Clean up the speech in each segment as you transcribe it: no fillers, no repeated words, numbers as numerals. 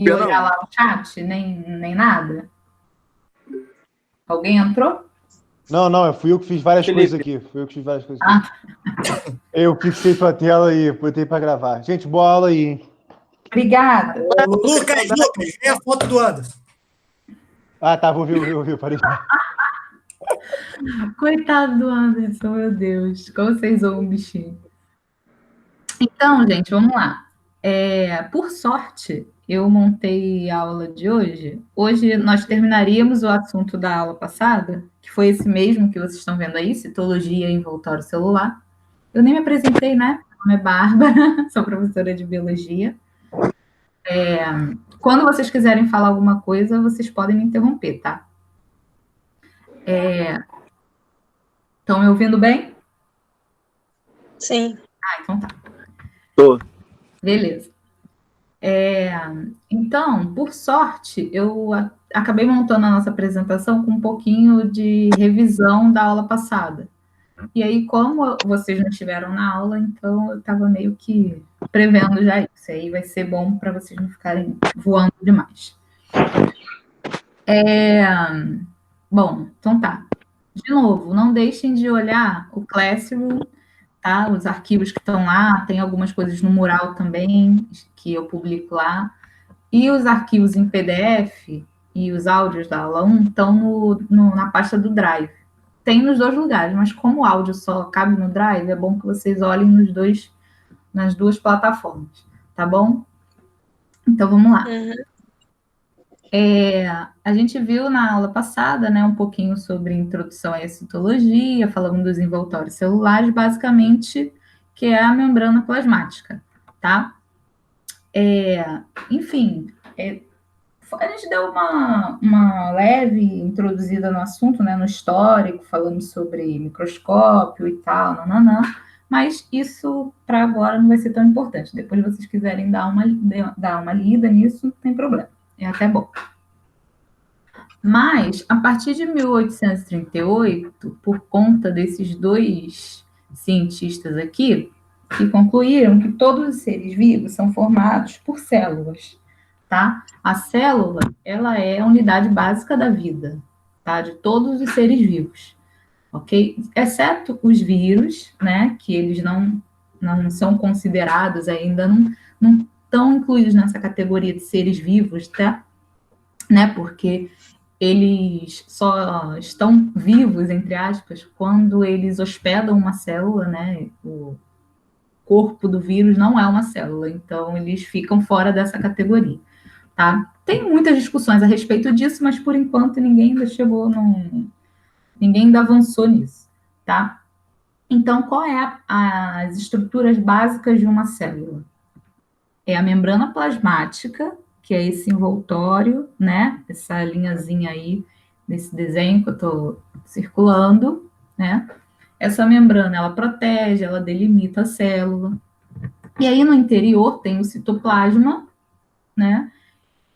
e olhar lá o chat, nem nada? Alguém entrou? Não, fui eu que fiz várias Felipe. coisas aqui. Fui eu que fiz várias coisas aqui. Eu fixei tua tela e botei pra gravar. Gente, boa aula aí, hein? Obrigada. Lucas, vê a foto do Anderson. Ah, tá, vou ver, parei. Coitado do Anderson, meu Deus. Como vocês ouvem o bichinho. Então, gente, vamos lá. Por sorte, eu montei a aula de hoje. Hoje nós terminaríamos o assunto da aula passada, que foi esse mesmo que vocês estão vendo aí, citologia envoltório celular. Eu nem me apresentei, né? Meu nome é Bárbara, sou professora de biologia. Quando vocês quiserem falar alguma coisa, vocês podem me interromper, tá? Estão me ouvindo bem? Sim. Então tá. Tô. Beleza. Então, por sorte, eu acabei montando a nossa apresentação com um pouquinho de revisão da aula passada. E aí, como vocês não estiveram na aula, então eu estava meio que prevendo já isso. Aí vai ser bom para vocês não ficarem voando demais. Bom, então tá. De novo, não deixem de olhar o Classroom, tá? Os arquivos que estão lá, tem algumas coisas no mural também, que eu publico lá. E os arquivos em PDF e os áudios da aula 1 estão na pasta do Drive. Tem nos dois lugares, mas como o áudio só cabe no Drive, é bom que vocês olhem nas duas plataformas, tá bom? Então, vamos lá. A gente viu na aula passada, né, um pouquinho sobre introdução à citologia, falando dos envoltórios celulares, basicamente, que é a membrana plasmática, tá? Enfim, a gente deu uma leve introduzida no assunto, né, no histórico, falando sobre microscópio e tal, nananã, mas isso, para agora, não vai ser tão importante. Depois, se vocês quiserem dar uma lida nisso, não tem problema. É até bom. Mas, a partir de 1838, por conta desses dois cientistas aqui, que concluíram que todos os seres vivos são formados por células, tá? A célula, ela é a unidade básica da vida, tá? De todos os seres vivos, ok? Exceto os vírus, né? Que eles não são considerados ainda, não estão incluídos nessa categoria de seres vivos, tá? Né? Porque eles só estão vivos, entre aspas, quando eles hospedam uma célula, né? O corpo do vírus não é uma célula, então eles ficam fora dessa categoria, tá? Tem muitas discussões a respeito disso, mas por enquanto ninguém ainda ninguém ainda avançou nisso, tá? Então, qual é as estruturas básicas de uma célula? É a membrana plasmática, que é esse envoltório, né? Essa linhazinha aí, desse desenho que eu estou circulando, né? Essa membrana, ela protege, ela delimita a célula. E aí, no interior, tem o citoplasma, né?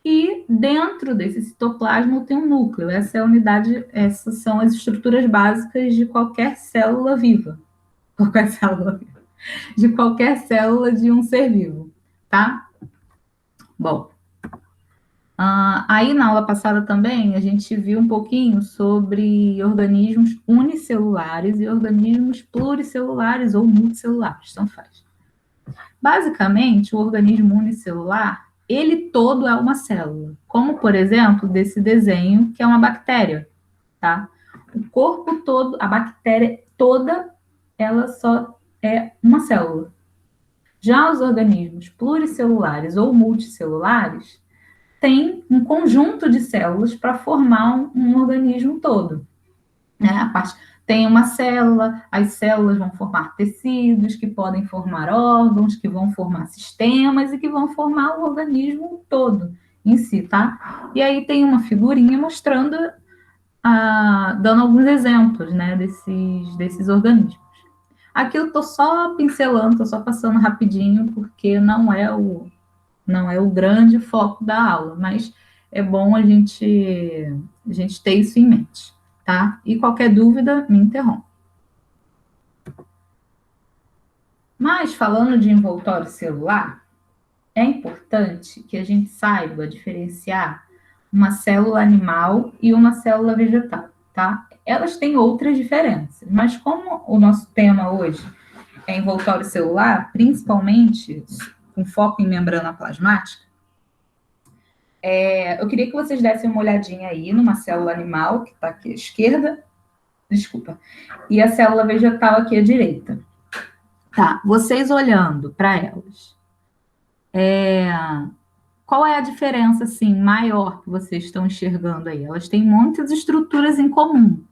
E dentro desse citoplasma tem um núcleo. Essa é a unidade, essas são as estruturas básicas de qualquer célula viva. Qualquer célula viva. De qualquer célula de um ser vivo, tá? Bom, aí na aula passada também a gente viu um pouquinho sobre organismos unicelulares e organismos pluricelulares ou multicelulares, então faz. Basicamente, o organismo unicelular, ele todo é uma célula, como, por exemplo, desse desenho, que é uma bactéria, tá? O corpo todo, a bactéria toda, ela só é uma célula. Já os organismos pluricelulares ou multicelulares têm um conjunto de células para formar um organismo todo. Né? Tem uma célula, as células vão formar tecidos, que podem formar órgãos, que vão formar sistemas e que vão formar o organismo todo em si, tá? E aí tem uma figurinha mostrando, dando alguns exemplos, né, desses organismos. Aqui eu estou só pincelando, estou só passando rapidinho, porque não é o grande foco da aula, mas é bom a gente ter isso em mente, tá? E qualquer dúvida, me interrompa. Mas, falando de envoltório celular, é importante que a gente saiba diferenciar uma célula animal e uma célula vegetal, tá? Elas têm outras diferenças, mas como o nosso tema hoje é envoltório celular, principalmente com foco em membrana plasmática, eu queria que vocês dessem uma olhadinha aí numa célula animal, que está aqui à esquerda, desculpa, e a célula vegetal aqui à direita. Tá, vocês olhando para elas, qual é a diferença, assim, maior que vocês estão enxergando aí? Elas têm muitas estruturas em comum,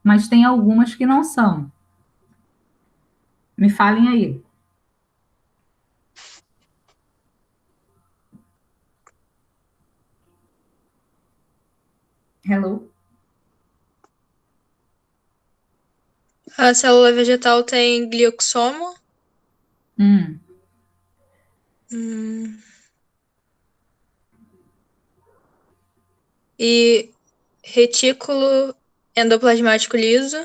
mas tem algumas que não são. Me falem aí. Hello? A célula vegetal tem glioxomo. E retículo endoplasmático liso.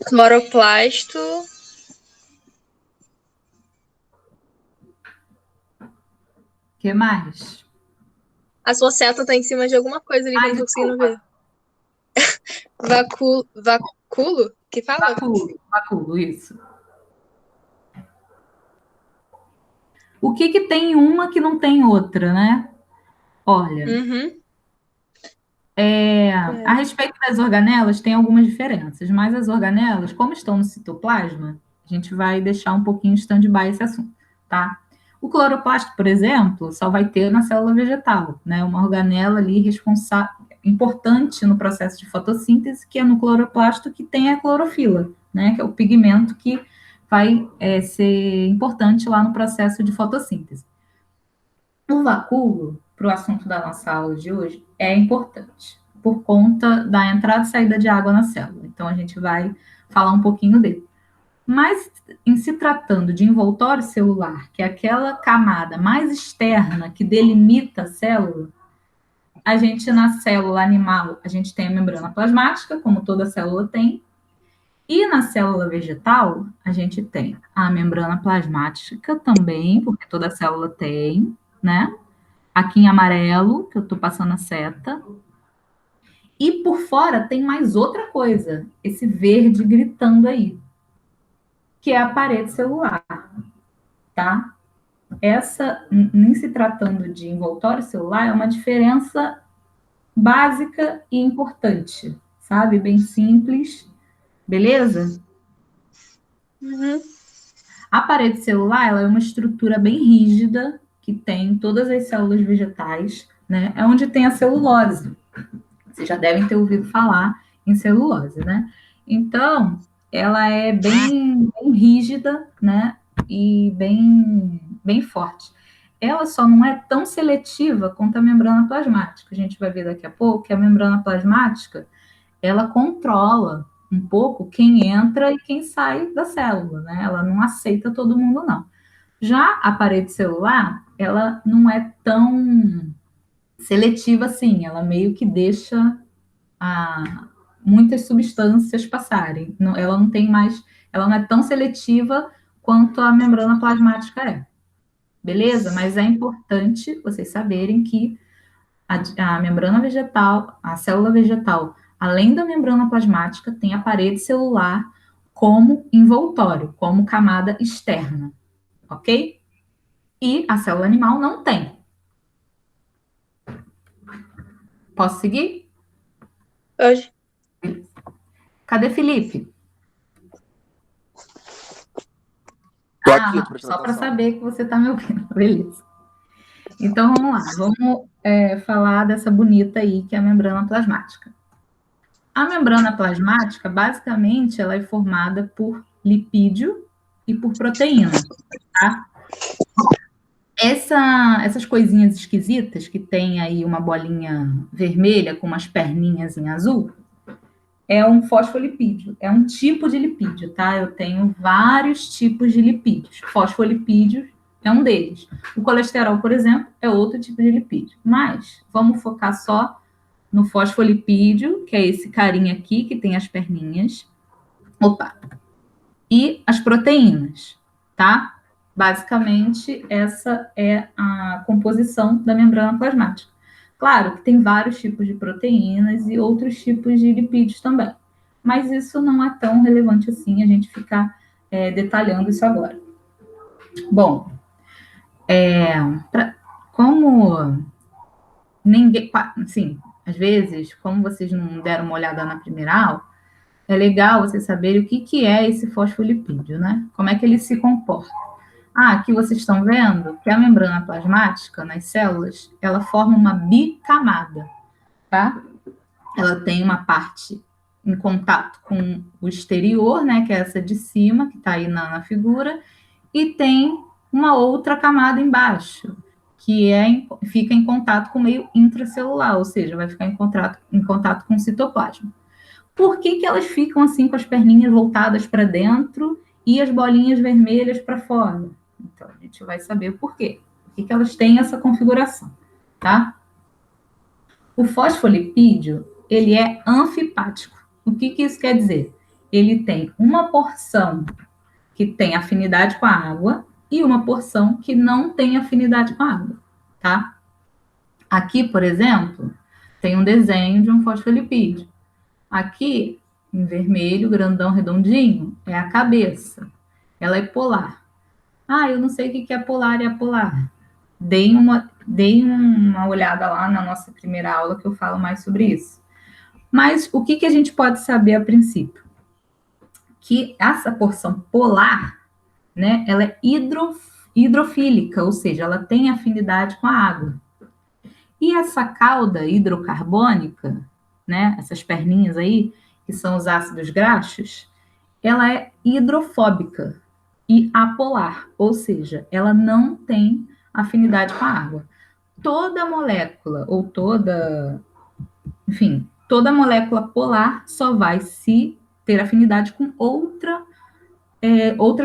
Cloroplasto. O que mais? A sua seta tá em cima de alguma coisa ali que eu não tô conseguindo ver. Vacúolo? Que fala? Vacúolo, isso. O que tem uma que não tem outra, né? Olha, a respeito das organelas, tem algumas diferenças, mas as organelas, como estão no citoplasma, a gente vai deixar um pouquinho stand-by esse assunto, tá? O cloroplasto, por exemplo, só vai ter na célula vegetal, né? Uma organela ali importante no processo de fotossíntese, que é no cloroplasto, que tem a clorofila, né? Que é o pigmento que vai ser importante lá no processo de fotossíntese. O vacúolo, para o assunto da nossa aula de hoje, é importante, por conta da entrada e saída de água na célula. Então, a gente vai falar um pouquinho dele. Mas, em se tratando de envoltório celular, que é aquela camada mais externa que delimita a célula, a gente, na célula animal, a gente tem a membrana plasmática, como toda célula tem, e na célula vegetal, a gente tem a membrana plasmática também, porque toda célula tem, né? Aqui em amarelo, que eu estou passando a seta. E por fora tem mais outra coisa, esse verde gritando aí, que é a parede celular, tá? Essa, em se tratando de envoltório celular, é uma diferença básica e importante, sabe? Bem simples, beleza? A parede celular, ela é uma estrutura bem rígida, que tem em todas as células vegetais, né? É onde tem a celulose. Vocês já devem ter ouvido falar em celulose, né? Então, ela é bem rígida, né? E bem forte. Ela só não é tão seletiva quanto a membrana plasmática. A gente vai ver daqui a pouco que a membrana plasmática, ela controla um pouco quem entra e quem sai da célula, né? Ela não aceita todo mundo, não. Já a parede celular, ela não é tão seletiva assim, ela meio que deixa muitas substâncias passarem. Ela não tem mais, ela não é tão seletiva quanto a membrana plasmática é. Beleza? Mas é importante vocês saberem que a membrana vegetal, a célula vegetal, além da membrana plasmática, tem a parede celular como envoltório, como camada externa, ok? E a célula animal não tem. Posso seguir? Pode. Cadê Felipe? Tô aqui, só para saber que você está me ouvindo, beleza. Então, vamos lá. Vamos falar dessa bonita aí, que é a membrana plasmática. A membrana plasmática, basicamente, ela é formada por lipídio e por proteína, tá? Essas coisinhas esquisitas que tem aí uma bolinha vermelha com umas perninhas em azul, é um fosfolipídio, é um tipo de lipídio, tá? Eu tenho vários tipos de lipídios. Fosfolipídio é um deles. O colesterol, por exemplo, é outro tipo de lipídio. Mas vamos focar só no fosfolipídio, que é esse carinha aqui, que tem as perninhas. E as proteínas, tá? Basicamente, essa é a composição da membrana plasmática. Claro que tem vários tipos de proteínas e outros tipos de lipídios também, mas isso não é tão relevante assim, a gente ficar detalhando isso agora. Bom, como ninguém, assim, às vezes, como vocês não deram uma olhada na primeira aula, é legal vocês saberem o que é esse fosfolipídio, né? Como é que ele se comporta. Aqui vocês estão vendo que a membrana plasmática nas células, ela forma uma bicamada, tá? Ela tem uma parte em contato com o exterior, né? Que é essa de cima, que está aí na figura, e tem uma outra camada embaixo, que fica em contato com o meio intracelular, ou seja, vai ficar em contato com o citoplasma. Por que elas ficam assim com as perninhas voltadas para dentro e as bolinhas vermelhas para fora? Então, a gente vai saber por quê. Por que elas têm essa configuração, tá? O fosfolipídio, ele é anfipático. O que isso quer dizer? Ele tem uma porção que tem afinidade com a água e uma porção que não tem afinidade com a água, tá? Aqui, por exemplo, tem um desenho de um fosfolipídio. Aqui, em vermelho, grandão, redondinho, é a cabeça. Ela é polar. Eu não sei o que é polar e apolar. Deem uma olhada lá na nossa primeira aula que eu falo mais sobre isso. Mas o que a gente pode saber a princípio? Que essa porção polar, né, ela é hidrofílica, ou seja, ela tem afinidade com a água. E essa cauda hidrocarbônica, né, essas perninhas aí, que são os ácidos graxos, ela é hidrofóbica e apolar, ou seja, ela não tem afinidade com a água. Toda molécula, ou toda molécula polar só vai se ter afinidade com outras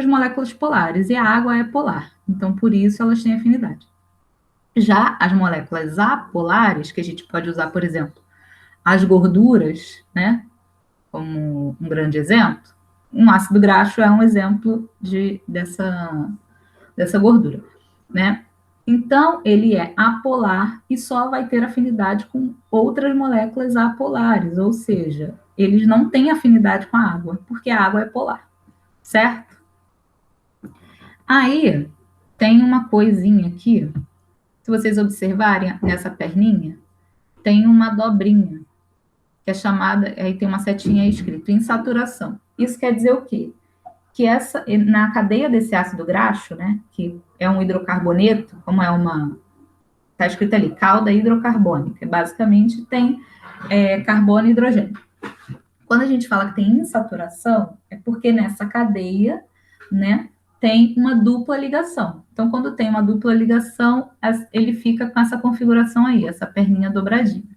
moléculas polares, e a água é polar, então por isso elas têm afinidade. Já as moléculas apolares, que a gente pode usar, por exemplo, as gorduras, né, como um grande exemplo, um ácido graxo é um exemplo dessa gordura, né? Então, ele é apolar e só vai ter afinidade com outras moléculas apolares, ou seja, eles não têm afinidade com a água, porque a água é polar, certo? Aí, tem uma coisinha aqui, se vocês observarem nessa perninha, tem uma dobrinha, que é chamada, aí tem uma setinha aí escrito, insaturação. Isso quer dizer o quê? Que na cadeia desse ácido graxo, né, que é um hidrocarboneto, está escrito ali, cauda hidrocarbônica, basicamente tem carbono e hidrogênio. Quando a gente fala que tem insaturação, é porque nessa cadeia, né, tem uma dupla ligação. Então, quando tem uma dupla ligação, ele fica com essa configuração aí, essa perninha dobradinha.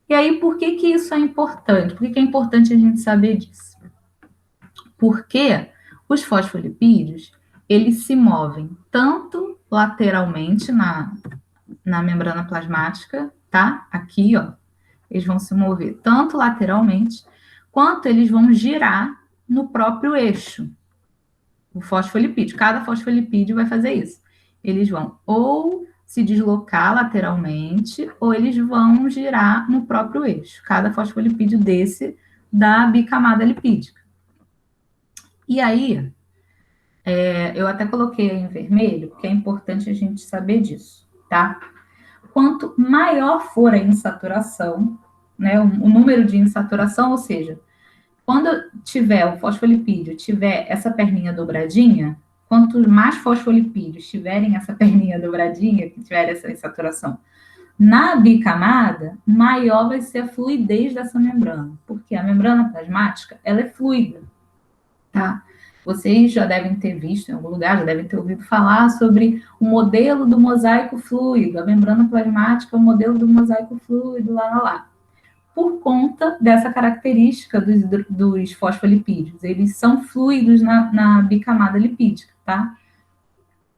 E aí, por que isso é importante? Por que é importante a gente saber disso? Porque os fosfolipídios, eles se movem tanto lateralmente na membrana plasmática, tá? Aqui, ó, eles vão se mover tanto lateralmente, quanto eles vão girar no próprio eixo. O fosfolipídio, cada fosfolipídio vai fazer isso. Eles vão ou se deslocar lateralmente, ou eles vão girar no próprio eixo. Cada fosfolipídio desse da bicamada lipídica. E aí, eu até coloquei em vermelho, porque é importante a gente saber disso, tá? Quanto maior for a insaturação, né, o número de insaturação, ou seja, quando tiver o fosfolipídio, tiver essa perninha dobradinha, quanto mais fosfolipídios tiverem essa perninha dobradinha, que tiver essa insaturação, na bicamada, maior vai ser a fluidez dessa membrana, porque a membrana plasmática, ela é fluida, tá? Vocês já devem ter visto em algum lugar, já devem ter ouvido falar sobre o modelo do mosaico fluido, a membrana plasmática é o modelo do mosaico fluido, lá. Por conta dessa característica dos fosfolipídios. Eles são fluidos na bicamada lipídica, tá?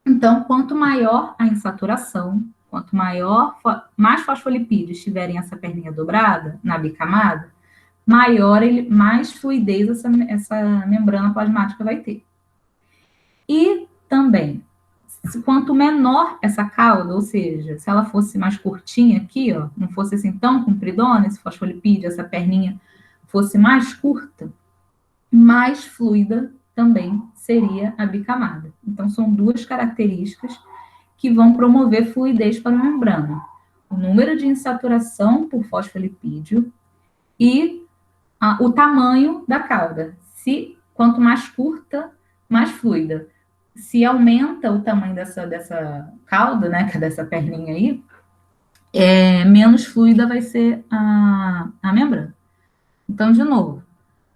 Então, quanto maior a insaturação, quanto mais fosfolipídios tiverem essa perninha dobrada, na bicamada, mais fluidez essa membrana plasmática vai ter. E também, quanto menor essa cauda, ou seja, se ela fosse mais curtinha aqui, ó, não fosse assim tão compridona, esse fosfolipídio, essa perninha fosse mais curta, mais fluida também seria a bicamada. Então, são duas características que vão promover fluidez para a membrana. O número de insaturação por fosfolipídio e o tamanho da cauda. Quanto mais curta, mais fluida. Se aumenta o tamanho dessa cauda, né, que é dessa perninha aí, menos fluida vai ser a membrana. Então, de novo,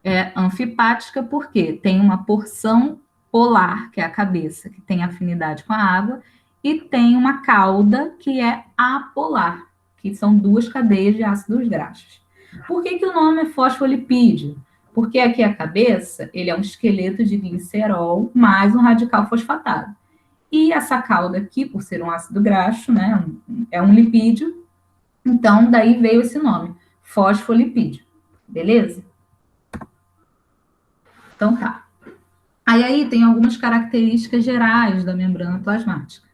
é anfipática porque tem uma porção polar, que é a cabeça, que tem afinidade com a água, e tem uma cauda que é apolar, que são duas cadeias de ácidos graxos. Por que o nome é fosfolipídio? Porque aqui a cabeça, ele é um esqueleto de glicerol mais um radical fosfatado. E essa cauda aqui, por ser um ácido graxo, né, é um lipídio, então daí veio esse nome, fosfolipídio. Beleza? Então tá. Aí tem algumas características gerais da membrana plasmática.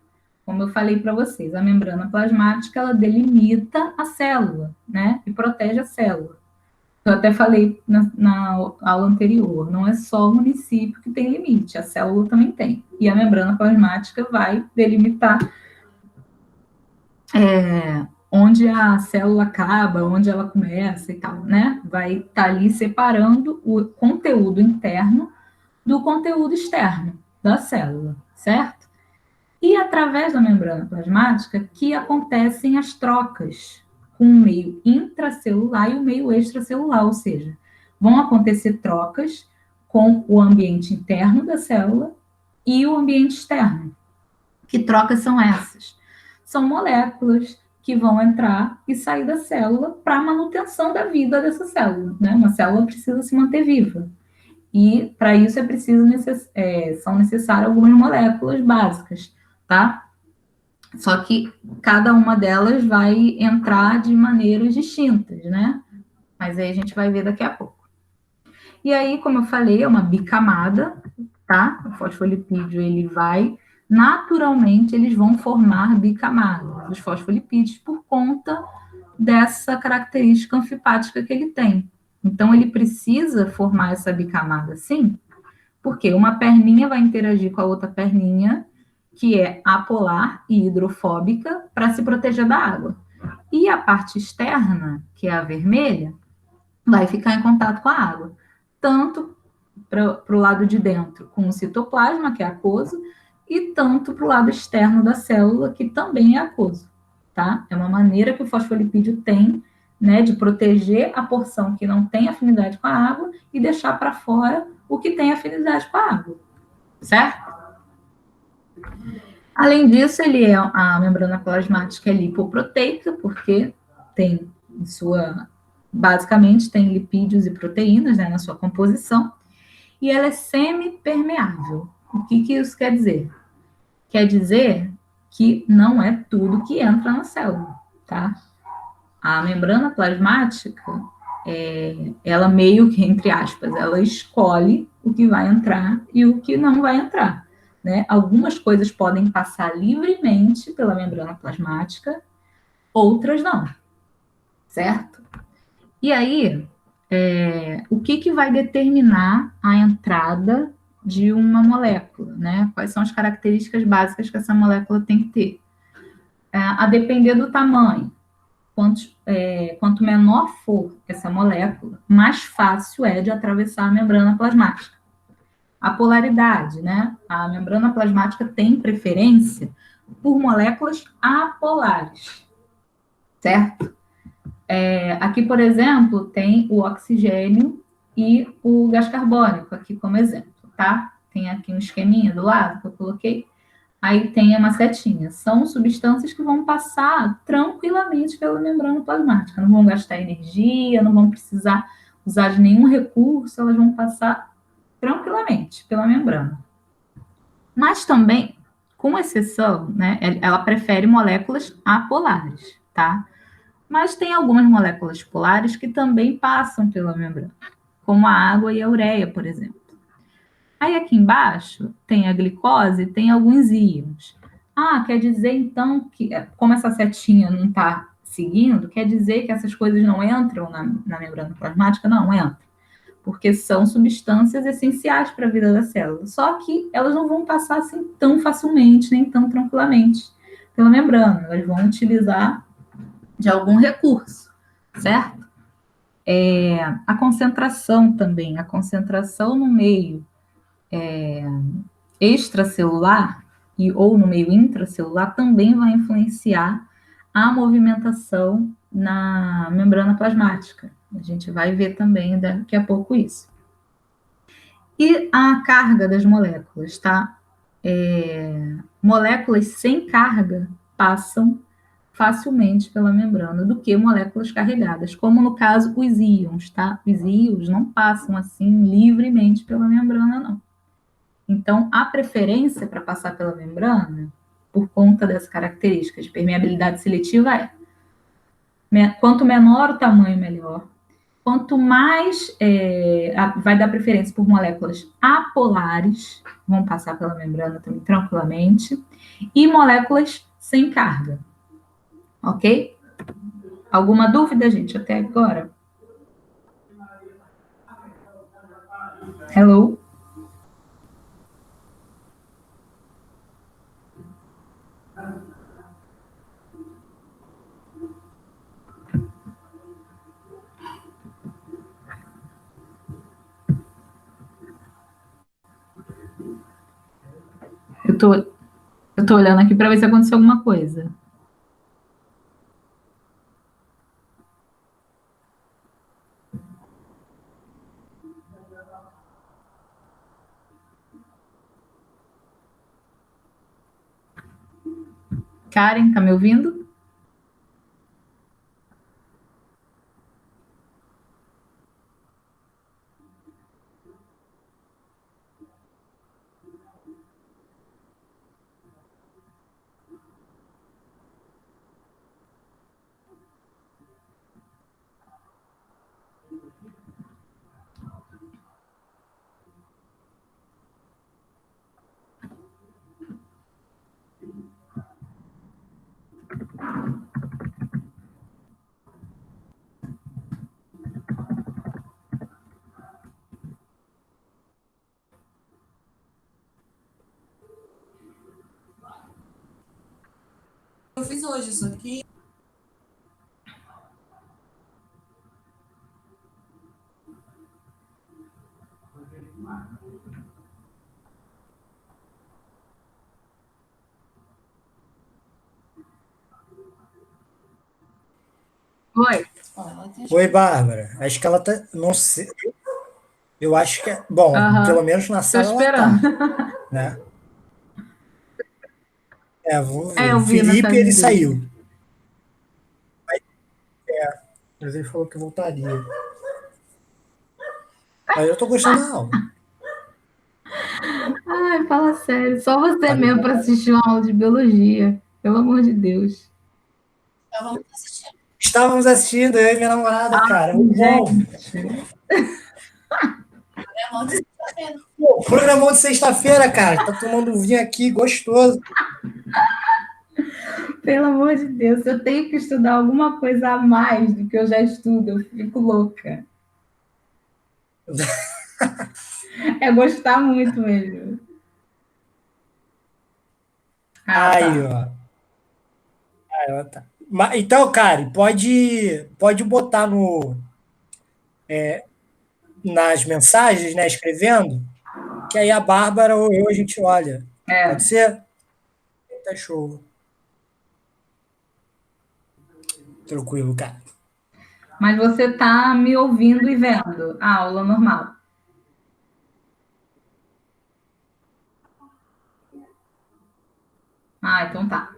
Como eu falei para vocês, a membrana plasmática, ela delimita a célula, né? E protege a célula. Eu até falei na aula anterior, não é só o município que tem limite, a célula também tem. E a membrana plasmática vai delimitar onde a célula acaba, onde ela começa e tal, né? Vai estar ali separando o conteúdo interno do conteúdo externo da célula, certo? E através da membrana plasmática que acontecem as trocas com o meio intracelular e o meio extracelular, ou seja, vão acontecer trocas com o ambiente interno da célula e o ambiente externo. Que trocas são essas? São moléculas que vão entrar e sair da célula para a manutenção da vida dessa célula, né? Uma célula precisa se manter viva. E para isso são necessárias algumas moléculas básicas, tá? Só que cada uma delas vai entrar de maneiras distintas, né? Mas aí a gente vai ver daqui a pouco. E aí, como eu falei, é uma bicamada, tá? O fosfolipídio, naturalmente, eles vão formar bicamadas, os fosfolipídios, por conta dessa característica anfipática que ele tem. Então, ele precisa formar essa bicamada, sim, porque uma perninha vai interagir com a outra perninha, que é apolar e hidrofóbica, para se proteger da água. E a parte externa, que é a vermelha, vai ficar em contato com a água. Tanto para o lado de dentro com o citoplasma, que é aquoso, e tanto para o lado externo da célula, que também é aquoso. Tá? É uma maneira que o fosfolipídio tem, né, de proteger a porção que não tem afinidade com a água e deixar para fora o que tem afinidade com a água. Certo? Além disso, a membrana plasmática é lipoproteica, porque basicamente tem lipídios e proteínas, né, na sua composição, e ela é semipermeável. O que isso quer dizer? Quer dizer que não é tudo que entra na célula, tá? A membrana plasmática, ela meio que, entre aspas, ela escolhe o que vai entrar e o que não vai entrar, né? Algumas coisas podem passar livremente pela membrana plasmática, outras não, certo? E aí, o que vai determinar a entrada de uma molécula, né? Quais são as características básicas que essa molécula tem que ter? A depender do tamanho. Quanto menor for essa molécula, mais fácil é de atravessar a membrana plasmática. A polaridade, né? A membrana plasmática tem preferência por moléculas apolares, certo? Aqui, por exemplo, tem o oxigênio e o gás carbônico, aqui como exemplo, tá? Tem aqui um esqueminha do lado que eu coloquei. Aí tem uma setinha. São substâncias que vão passar tranquilamente pela membrana plasmática. Não vão gastar energia, não vão precisar usar de nenhum recurso, elas vão passar tranquilamente pela membrana. Mas também, com exceção, né, ela prefere moléculas apolares, tá? Mas tem algumas moléculas polares que também passam pela membrana, como a água e a ureia, por exemplo. Aí aqui embaixo tem a glicose, tem alguns íons. Ah, quer dizer então que, como essa setinha não está seguindo, quer dizer que essas coisas não entram na membrana plasmática? Não, entram. Porque são substâncias essenciais para a vida da célula. Só que elas não vão passar assim tão facilmente, nem tão tranquilamente pela membrana. Elas vão utilizar de algum recurso, certo? A concentração também, a concentração no meio extracelular ou no meio intracelular também vai influenciar a movimentação na membrana plasmática. A gente vai ver também daqui a pouco isso. E a carga das moléculas, tá? Moléculas sem carga passam facilmente pela membrana do que moléculas carregadas, como no caso os íons, tá? Os íons não passam assim livremente pela membrana, não. Então, a preferência para passar pela membrana, por conta dessa característica de permeabilidade seletiva, quanto menor o tamanho, melhor. Quanto mais vai dar preferência por moléculas apolares, vão passar pela membrana também tranquilamente, e moléculas sem carga. Ok? Alguma dúvida, gente, até agora? Hello? Eu tô olhando aqui para ver se aconteceu alguma coisa. Karen, tá me ouvindo? Eu fiz hoje isso aqui. Oi. Oi, Bárbara. Acho que ela tá. Não sei. Eu acho que é. Bom, pelo menos na Tô sala ela esperando. tá, né? Vamos ver. Eu O vi a Felipe, mensagem ele dele. saiu. Mas ele falou que voltaria. Mas eu tô gostando da aula. Ai, fala sério. Só você Tá me mesmo para assistir uma aula de biologia. Pelo amor de Deus. Estávamos assistindo, eu e minha namorada, cara. Muito bom. Gente. Pô, programão de sexta-feira, cara. Tá tomando um vinho aqui, gostoso. Pelo amor de Deus, eu tenho que estudar alguma coisa a mais do que eu já estudo, eu fico louca. É gostar muito mesmo. Aí, Tá. ó. Ela tá. Então, cara, pode botar nas mensagens, né, escrevendo, que aí a Bárbara ou eu a gente olha. Pode ser? Tá show. Tranquilo, cara. Mas você tá me ouvindo e vendo a aula normal. Então tá.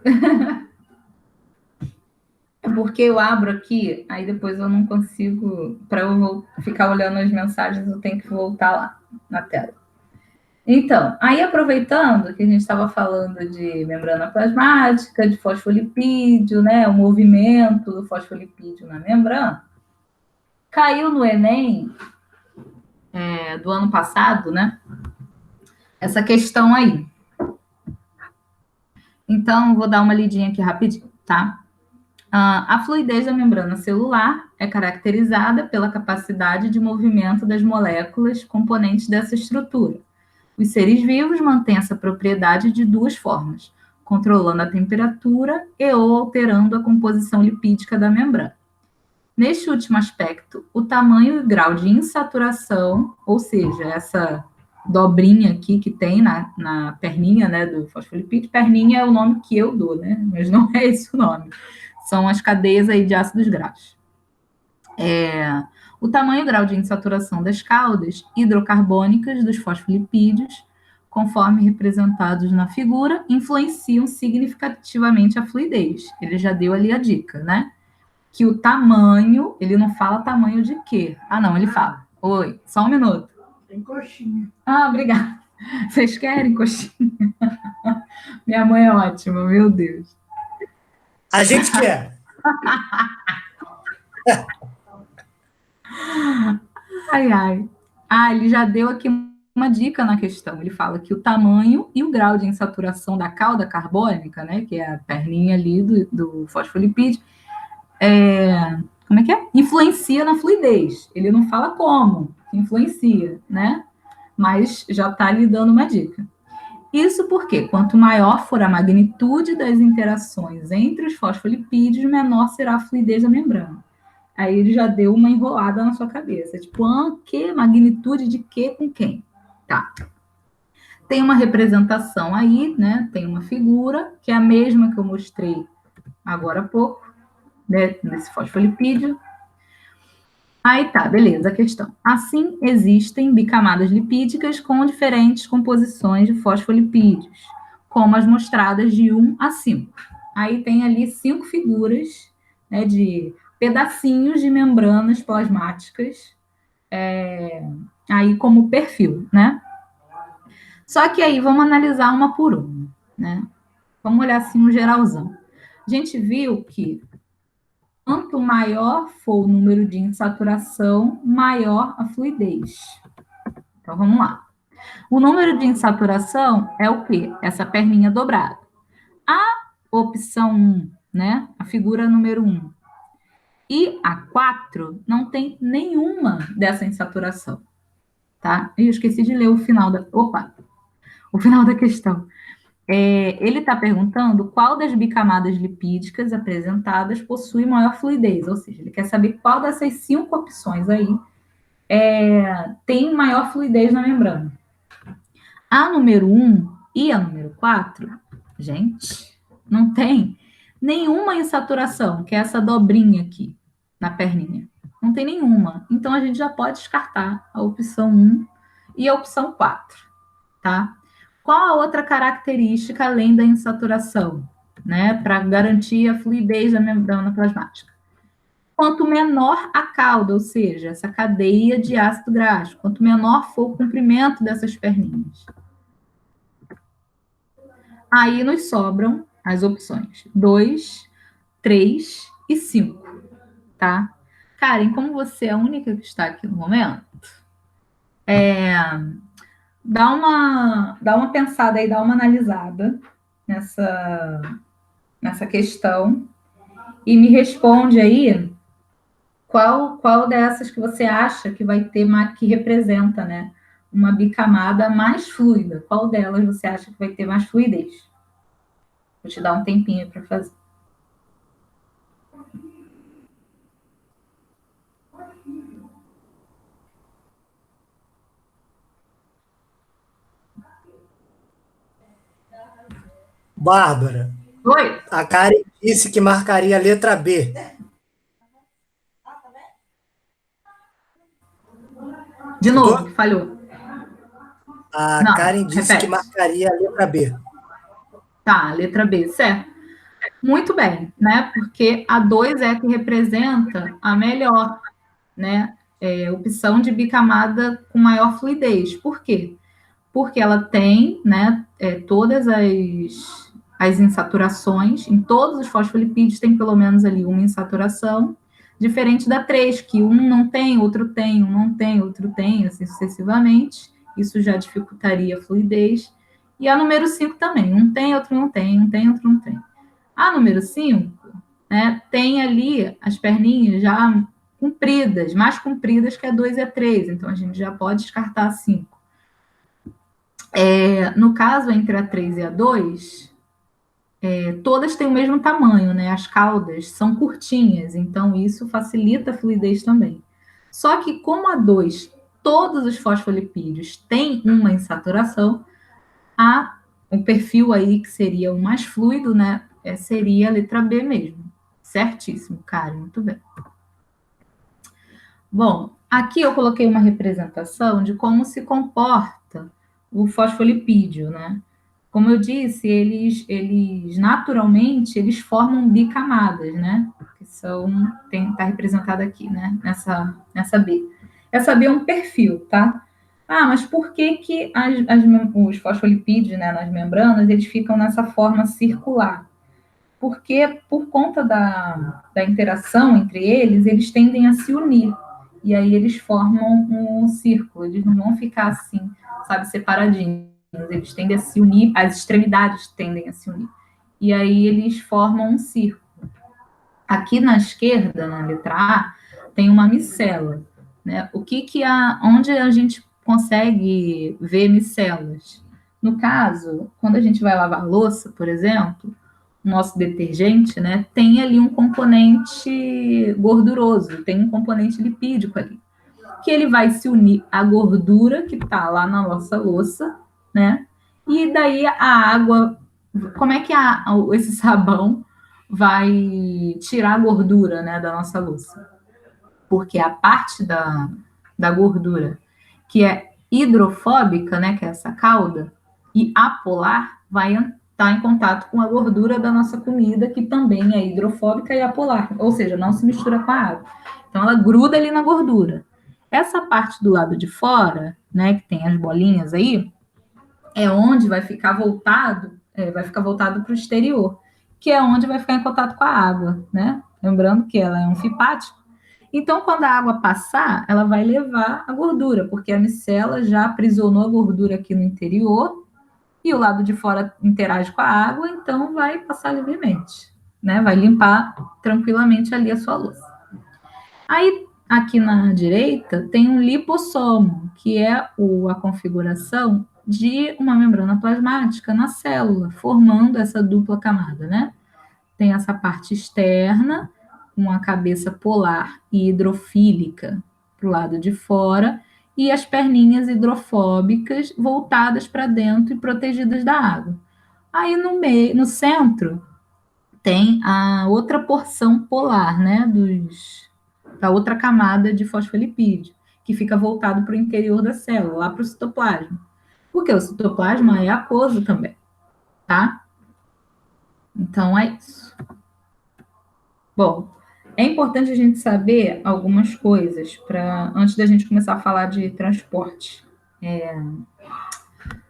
É porque eu abro aqui, aí depois eu não consigo, para eu ficar olhando as mensagens, eu tenho que voltar lá na tela. Então, aí aproveitando que a gente estava falando de membrana plasmática, de fosfolipídio, né, o movimento do fosfolipídio na membrana, caiu no Enem do ano passado, né, essa questão aí. Então, vou dar uma lidinha aqui rapidinho, tá? A fluidez da membrana celular é caracterizada pela capacidade de movimento das moléculas componentes dessa estrutura. Os seres vivos mantêm essa propriedade de duas formas, controlando a temperatura e ou alterando a composição lipídica da membrana. Neste último aspecto, o tamanho e grau de insaturação, ou seja, essa dobrinha aqui que tem na perninha, né, do fosfolipídio, perninha é o nome que eu dou, né, mas não é esse o nome. São as cadeias aí de ácidos graxos. O tamanho e grau de insaturação das caudas hidrocarbônicas dos fosfolipídios, conforme representados na figura, influenciam significativamente a fluidez. Ele já deu ali a dica, né? Que o tamanho, ele não fala tamanho de quê? Ah, não, ele fala. Oi, só um minuto. Tem coxinha. Ah, obrigada. Vocês querem coxinha? Minha mãe é ótima, meu Deus. A gente quer. Ai, ai. Ele já deu aqui uma dica na questão. Ele fala que o tamanho e o grau de insaturação da cauda carbônica, né, que é a perninha ali do fosfolipídio, como é que é? Influencia na fluidez. Ele não fala como, influencia, né? Mas já está lhe dando uma dica. Isso porque, quanto maior for a magnitude das interações entre os fosfolipídios, menor será a fluidez da membrana. Aí ele já deu uma enrolada na sua cabeça. Tipo, que magnitude de quê com quem? Tá. Tem uma representação aí, né? Tem uma figura, que é a mesma que eu mostrei agora há pouco, né? Nesse fosfolipídio. Aí tá, beleza, a questão. Assim, existem bicamadas lipídicas com diferentes composições de fosfolipídios, como as mostradas de 1 a 5. Aí tem ali 5 figuras, né, de pedacinhos de membranas plasmáticas, aí como perfil, né? Só que aí vamos analisar uma por uma, né? Vamos olhar assim um geralzão. A gente viu que quanto maior for o número de insaturação, maior a fluidez. Então, vamos lá. O número de insaturação é o quê? Essa perninha dobrada. A opção 1, né? A figura número 1. E a 4 não tem nenhuma dessa insaturação. Tá? Eu esqueci de ler o final o final da questão. Ele está perguntando qual das bicamadas lipídicas apresentadas possui maior fluidez, ou seja, ele quer saber qual dessas 5 opções aí tem maior fluidez na membrana. A número 1 e a número 4, gente, não tem nenhuma insaturação, que é essa dobrinha aqui na perninha. Não tem nenhuma. Então, a gente já pode descartar a opção 1 e a opção 4, tá? Qual a outra característica além da insaturação, né, para garantir a fluidez da membrana plasmática? Quanto menor a cauda, ou seja, essa cadeia de ácido graxo, quanto menor for o comprimento dessas perninhas. Aí nos sobram as opções 2, 3 e 5, tá? Karen, como você é a única que está aqui no momento, dá uma pensada aí, dá uma analisada nessa questão e me responde aí qual dessas que você acha que vai ter que representa, né, uma bicamada mais fluida. Qual delas você acha que vai ter mais fluidez? Vou te dar um tempinho para fazer. Bárbara. Oi. A Karen disse que marcaria a letra B. De novo, falhou. Karen disse que marcaria a letra B. Tá, letra B, certo. Muito bem, né? Porque a 2 é que representa a melhor, né? Opção de bicamada com maior fluidez. Por quê? porque ela tem, né, todas as insaturações, em todos os fosfolipídios tem pelo menos ali uma insaturação, diferente da 3, que um não tem, outro tem, um não tem, outro tem, assim sucessivamente. Isso já dificultaria a fluidez. E a número 5 também, um tem, outro não tem, um tem, outro não tem. A número 5, né, tem ali as perninhas já compridas, mais compridas que a 2 e a 3, então a gente já pode descartar a 5. No caso, entre a 3 e a 2, todas têm o mesmo tamanho, né? As caudas são curtinhas, então isso facilita a fluidez também. Só que como a 2, todos os fosfolipídios têm uma insaturação, o perfil aí que seria o mais fluido, né? Seria a letra B mesmo. Certíssimo, Karen, muito bem. Bom, aqui eu coloquei uma representação de como se comporta o fosfolipídio, né? Como eu disse, eles naturalmente eles formam bicamadas, né? Que está representada aqui, né? Nessa B. Essa B é um perfil, tá? Mas por que os fosfolipídios, né, nas membranas, eles ficam nessa forma circular? Porque por conta da interação entre eles, eles tendem a se unir. E aí eles formam um círculo, eles não vão ficar assim, sabe, separadinhos. Eles tendem a se unir, as extremidades tendem a se unir. E aí eles formam um círculo. Aqui na esquerda, na letra A, tem uma micela, né? Onde a gente consegue ver micelas? No caso, quando a gente vai lavar louça, por exemplo, o nosso detergente, né, tem ali um componente gorduroso, tem um componente lipídico ali, que ele vai se unir à gordura que está lá na nossa louça, né? E daí a água, como é que esse sabão vai tirar a gordura, né, da nossa louça? Porque a parte da gordura que é hidrofóbica, né, que é essa cauda, e apolar, vai estar em contato com a gordura da nossa comida, que também é hidrofóbica e apolar, ou seja, não se mistura com a água. Então, ela gruda ali na gordura. Essa parte do lado de fora, né, que tem as bolinhas aí, é onde vai ficar voltado para o exterior, que é onde vai ficar em contato com a água, né? Lembrando que ela é um fipático. Então, quando a água passar, ela vai levar a gordura, porque a micela já aprisionou a gordura aqui no interior e o lado de fora interage com a água, então vai passar livremente, né? Vai limpar tranquilamente ali a sua louça. Aí, aqui na direita, tem um lipossomo, que é a configuração de uma membrana plasmática na célula, formando essa dupla camada, né? Tem essa parte externa, com a cabeça polar e hidrofílica para o lado de fora, e as perninhas hidrofóbicas voltadas para dentro e protegidas da água. Aí no centro, tem a outra porção polar, né, da outra camada de fosfolipídio, que fica voltado para o interior da célula, lá para o citoplasma. Porque o citoplasma é aquoso também, tá? Então, é isso. Bom, é importante a gente saber algumas coisas antes da gente começar a falar de transporte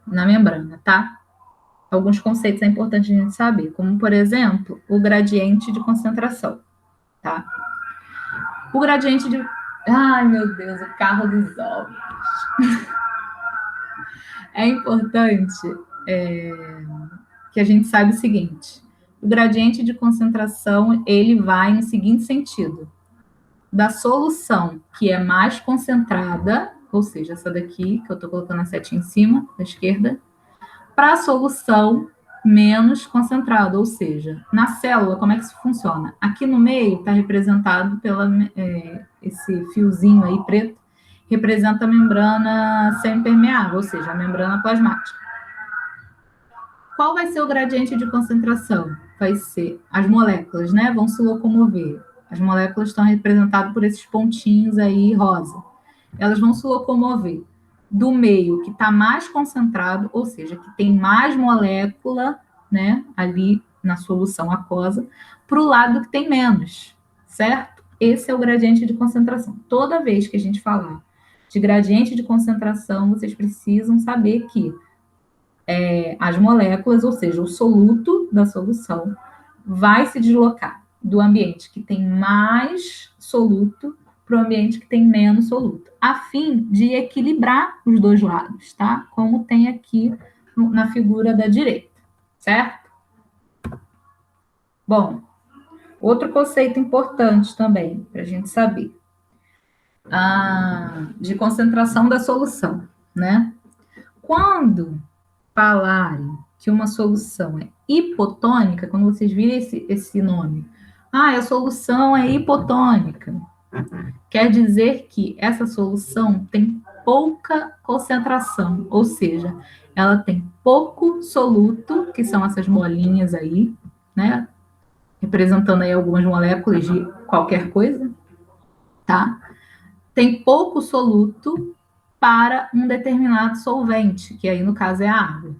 na membrana, tá? Alguns conceitos é importante a gente saber, como, por exemplo, o gradiente de concentração, tá? O gradiente de... Ai, meu Deus, o carro dos ovos. É importante que a gente saiba o seguinte: o gradiente de concentração, ele vai no seguinte sentido: da solução que é mais concentrada, ou seja, essa daqui, que eu estou colocando a setinha em cima, da esquerda, para a solução menos concentrada, ou seja, na célula, como é que isso funciona? Aqui no meio está representado esse fiozinho aí preto, representa a membrana semipermeável, ou seja, a membrana plasmática. Qual vai ser o gradiente de concentração? Vai ser as moléculas, né? Vão se locomover. As moléculas estão representadas por esses pontinhos aí rosa. Elas vão se locomover do meio que está mais concentrado, ou seja, que tem mais molécula, né, ali na solução aquosa, para o lado que tem menos, certo? Esse é o gradiente de concentração. Toda vez que a gente falar de gradiente de concentração, vocês precisam saber que as moléculas, ou seja, o soluto da solução, vai se deslocar do ambiente que tem mais soluto para o ambiente que tem menos soluto, a fim de equilibrar os dois lados, tá? Como tem aqui na figura da direita, certo? Bom, outro conceito importante também, para a gente saber, de concentração da solução, né? Quando falarem que uma solução é hipotônica, quando vocês virem esse nome, a solução é hipotônica, quer dizer que essa solução tem pouca concentração, ou seja, ela tem pouco soluto, que são essas bolinhas aí, né? Representando aí algumas moléculas de qualquer coisa, tá? Tem pouco soluto para um determinado solvente, que aí no caso é a água.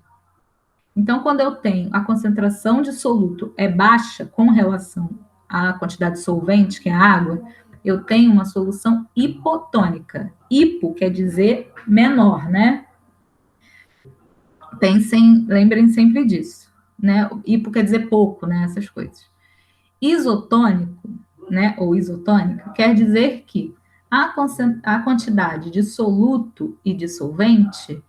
Então, quando eu tenho a concentração de soluto é baixa com relação à quantidade de solvente, que é a água, eu tenho uma solução hipotônica. Hipo quer dizer menor, né? Lembrem sempre disso, né? Hipo quer dizer pouco, né? Essas coisas. Isotônico, né? Ou isotônica, quer dizer que a quantidade de soluto e de solvente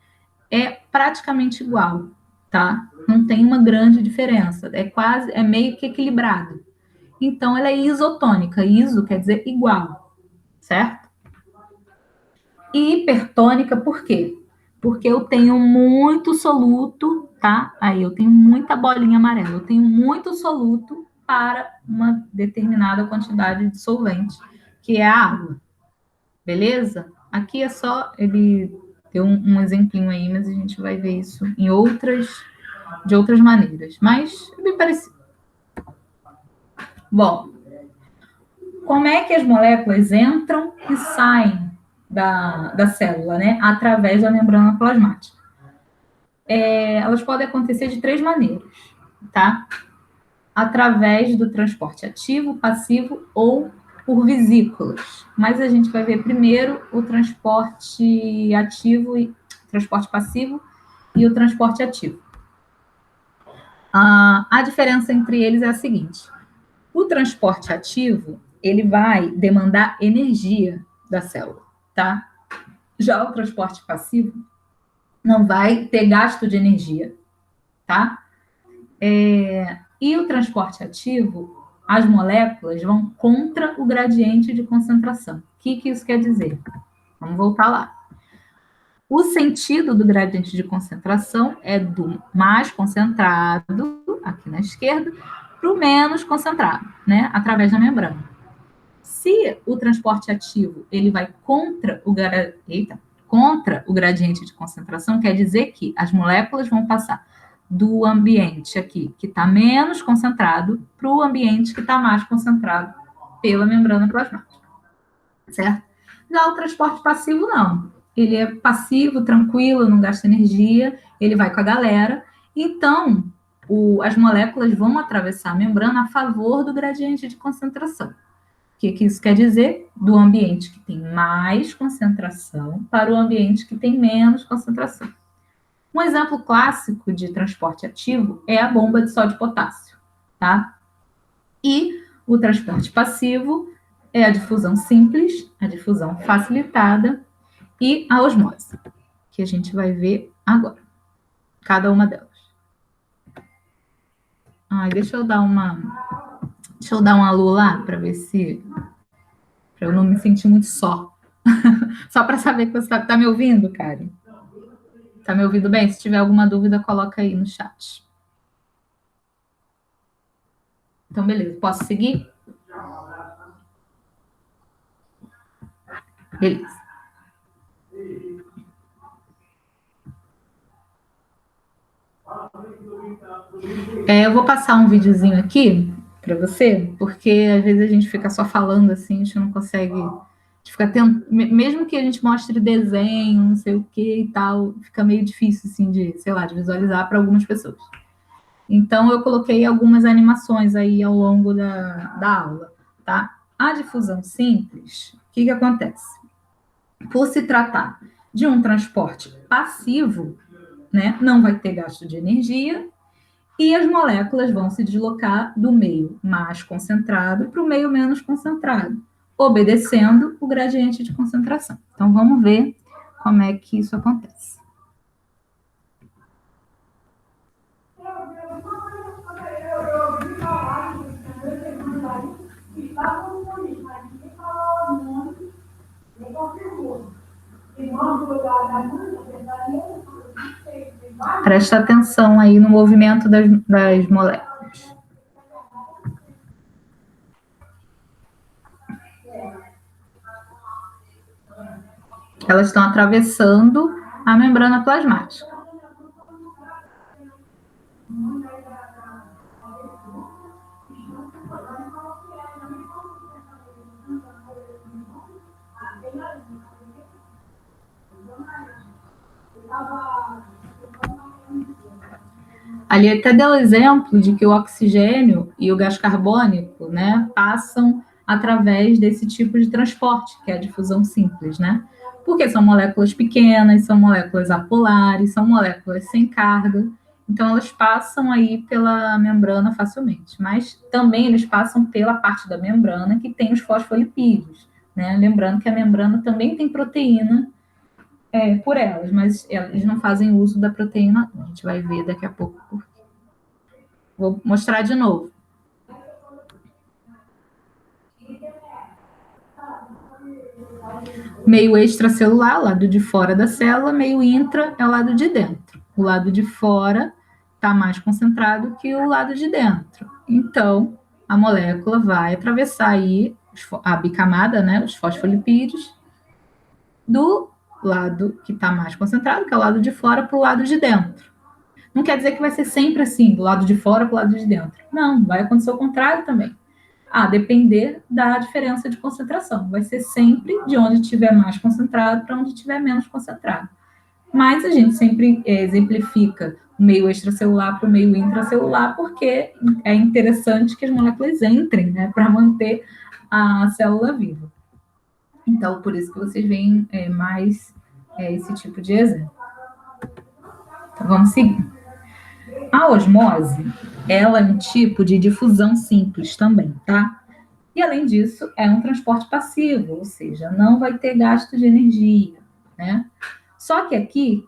é praticamente igual, tá? Não tem uma grande diferença, é meio que equilibrado. Então, ela é isotônica. Iso quer dizer igual, certo? E hipertônica, por quê? Porque eu tenho muito soluto, tá? Aí eu tenho muita bolinha amarela. Eu tenho muito soluto para uma determinada quantidade de solvente, que é a água. Beleza? Aqui é só ele ter um exemplinho aí, mas a gente vai ver isso de outras maneiras. Mas é bem parecido. Bom, como é que as moléculas entram e saem da célula, né? Através da membrana plasmática. Elas podem acontecer de 3 maneiras, tá? Através do transporte ativo, passivo ou por vesículas. Mas a gente vai ver primeiro o transporte transporte passivo e o transporte ativo. A diferença entre eles é a seguinte: o transporte ativo, ele vai demandar energia da célula, tá? Já o transporte passivo não vai ter gasto de energia, tá? E o transporte ativo, as moléculas vão contra o gradiente de concentração. O que isso quer dizer? Vamos voltar lá. O sentido do gradiente de concentração é do mais concentrado, aqui na esquerda, para o menos concentrado, né? Através da membrana. Se o transporte ativo ele vai contra o gradiente de concentração, quer dizer que as moléculas vão passar do ambiente aqui, que está menos concentrado, para o ambiente que está mais concentrado pela membrana plasmática, certo? Já o transporte passivo, não. Ele é passivo, tranquilo, não gasta energia, ele vai com a galera. Então, as moléculas vão atravessar a membrana a favor do gradiente de concentração. O que isso quer dizer? Do ambiente que tem mais concentração para o ambiente que tem menos concentração. Um exemplo clássico de transporte ativo é a bomba de sódio e potássio, tá? E o transporte passivo é a difusão simples, a difusão facilitada e a osmose, que a gente vai ver agora, cada uma delas. Deixa eu dar um alô lá para ver se para eu não me sentir muito só. Só para saber que você está me ouvindo, Karen. Tá me ouvindo bem? Se tiver alguma dúvida, coloca aí no chat. Então, beleza. Posso seguir? Beleza. Eu vou passar um videozinho aqui para você, porque às vezes a gente fica só falando assim, a gente não consegue... mesmo que a gente mostre desenho, não sei o que e tal, fica meio difícil, assim, de visualizar para algumas pessoas. Então, eu coloquei algumas animações aí ao longo da aula, tá? A difusão simples, o que acontece? Por se tratar de um transporte passivo, né, não vai ter gasto de energia, e as moléculas vão se deslocar do meio mais concentrado para o meio menos concentrado, obedecendo o gradiente de concentração. Então, vamos ver como é que isso acontece. Presta atenção aí no movimento das moléculas. Elas estão atravessando a membrana plasmática. Ali até deu o exemplo de que o oxigênio e o gás carbônico, né, passam através desse tipo de transporte, que é a difusão simples, né? Porque são moléculas pequenas, são moléculas apolares, são moléculas sem carga, então elas passam aí pela membrana facilmente. Mas também eles passam pela parte da membrana que tem os fosfolipídios, né? Lembrando que a membrana também tem proteína por elas, mas eles não fazem uso da proteína. A gente vai ver daqui a pouco por quê. Vou mostrar de novo. Meio extracelular, o lado de fora da célula, meio intra é o lado de dentro. O lado de fora está mais concentrado que o lado de dentro. Então, a molécula vai atravessar aí a bicamada, né, os fosfolipídios, do lado que está mais concentrado, que é o lado de fora, para o lado de dentro. Não quer dizer que vai ser sempre assim, do lado de fora para o lado de dentro. Não, vai acontecer o contrário também. Depender da diferença de concentração. Vai ser sempre de onde estiver mais concentrado para onde estiver menos concentrado. Mas a gente sempre exemplifica o meio extracelular para o meio intracelular, porque é interessante que as moléculas entrem, né, para manter a célula viva. Então, por isso que vocês veem mais esse tipo de exemplo. Então, vamos seguir. A osmose, ela é um tipo de difusão simples também, tá? E, além disso, é um transporte passivo, ou seja, não vai ter gasto de energia, né? Só que aqui,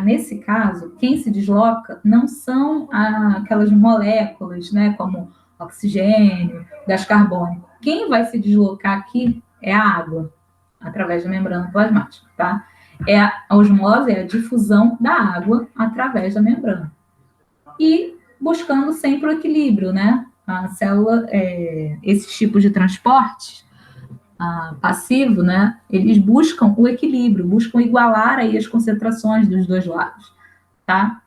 nesse caso, quem se desloca não são aquelas moléculas, né, como oxigênio, gás carbônico. Quem vai se deslocar aqui é a água, através da membrana plasmática, tá? A osmose é a difusão da água através da membrana. E buscando sempre o equilíbrio, né? A célula, esses tipos de transporte passivo, né? Eles buscam o equilíbrio, buscam igualar aí as concentrações dos dois lados, tá?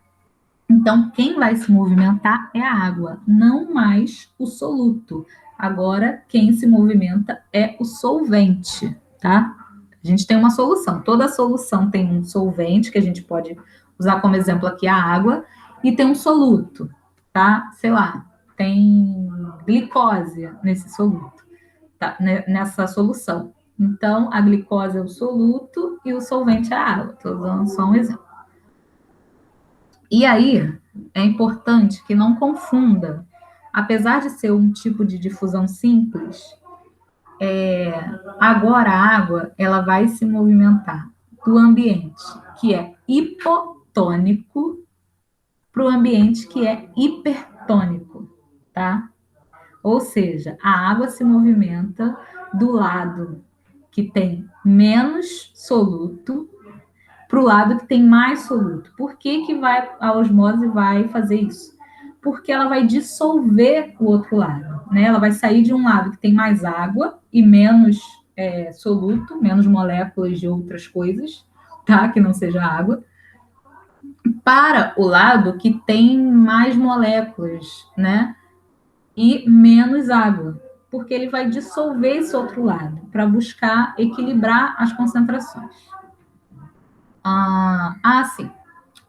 Então, quem vai se movimentar é a água, não mais o soluto. Agora, quem se movimenta é o solvente, tá? A gente tem uma solução. Toda solução tem um solvente, que a gente pode usar como exemplo aqui a água, e tem um soluto, tá? Sei lá, tem glicose nesse soluto, tá? Nessa solução. Então, a glicose é o soluto e o solvente é a água. Estou dando só um exemplo. E aí, é importante que não confunda, apesar de ser um tipo de difusão simples, agora a água ela vai se movimentar do ambiente que é hipotônico para o ambiente que é hipertônico, tá? Ou seja, a água se movimenta do lado que tem menos soluto para o lado que tem mais soluto. Por que a osmose vai fazer isso? Porque ela vai dissolver o outro lado, né? Ela vai sair de um lado que tem mais água e menos soluto, menos moléculas de outras coisas, tá? Que não seja água, para o lado que tem mais moléculas, né? E menos água, porque ele vai dissolver esse outro lado para buscar equilibrar as concentrações. Sim.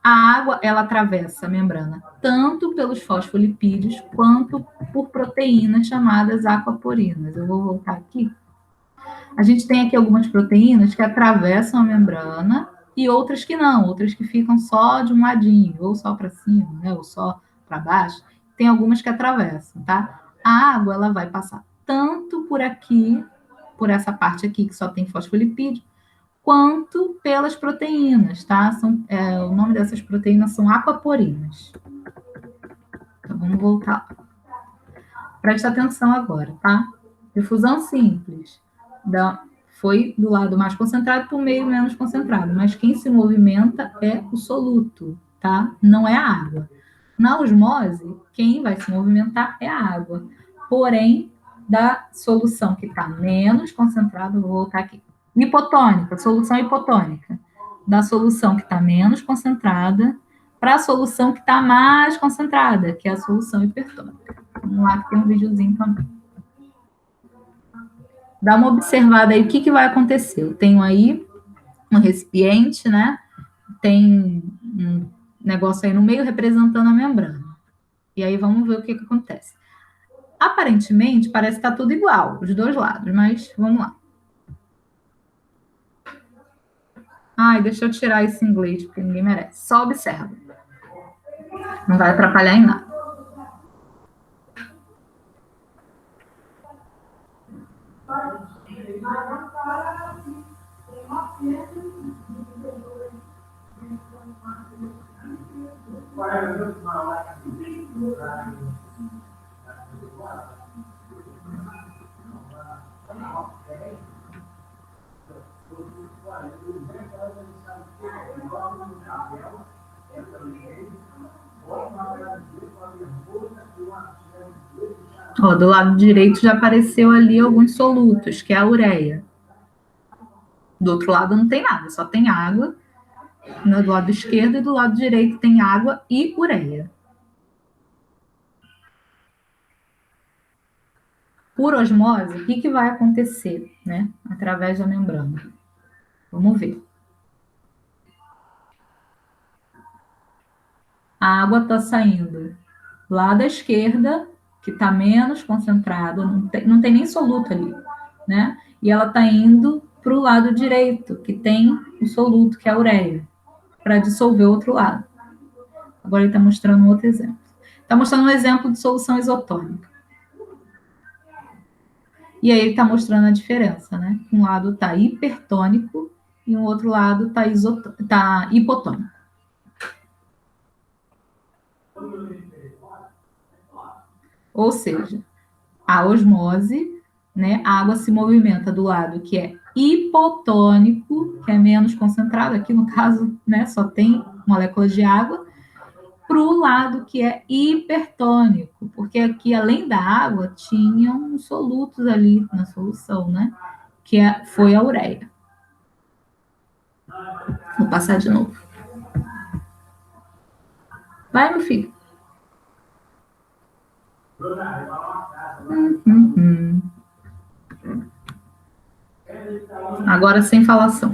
A água, ela atravessa a membrana tanto pelos fosfolipídios quanto por proteínas chamadas aquaporinas. Eu vou voltar aqui. A gente tem aqui algumas proteínas que atravessam a membrana e outras que não, outras que ficam só de um ladinho, ou só para cima, né, ou só para baixo. Tem algumas que atravessam, tá? A água, ela vai passar tanto por aqui, por essa parte aqui que só tem fosfolipídio, quanto pelas proteínas, tá? O nome dessas proteínas são aquaporinas. Então, vamos voltar. Presta atenção agora, tá? Difusão simples. Foi do lado mais concentrado para o meio menos concentrado, mas quem se movimenta é o soluto, tá? Não é a água. Na osmose, quem vai se movimentar é a água. Porém, da solução que está menos concentrada, vou voltar aqui. Hipotônica, solução hipotônica. Da solução que está menos concentrada para a solução que está mais concentrada, que é a solução hipertônica. Vamos lá, que tem um videozinho também. Dá uma observada aí, o que vai acontecer? Eu tenho aí um recipiente, né? Tem um negócio aí no meio representando a membrana. E aí vamos ver o que acontece. Aparentemente, parece que está tudo igual, os dois lados, mas vamos lá. Ai, deixa eu tirar esse inglês, porque ninguém merece. Só observa. Não vai atrapalhar em nada. Ó, do lado direito já apareceu ali alguns solutos, que é a ureia. Do outro lado não tem nada, só tem água. Do lado esquerdo e do lado direito tem água e ureia. Por osmose, o que vai acontecer, né? Através da membrana. Vamos ver. A água está saindo lá da esquerda, que está menos concentrada, não tem nem soluto ali, né? E ela está indo para o lado direito, que tem o soluto, que é a ureia, para dissolver o outro lado. Agora ele está mostrando um outro exemplo. Está mostrando um exemplo de solução isotônica. E aí ele está mostrando a diferença, né? Um lado está hipertônico e o outro lado está hipotônico. Ou seja, a osmose, né? A água se movimenta do lado que é hipotônico, que é menos concentrado, aqui no caso, né? Só tem moléculas de água, para o lado que é hipertônico, porque aqui, além da água, tinham solutos ali na solução, né? Que foi a ureia. Vou passar de novo. Vai, meu filho. Agora sem falação.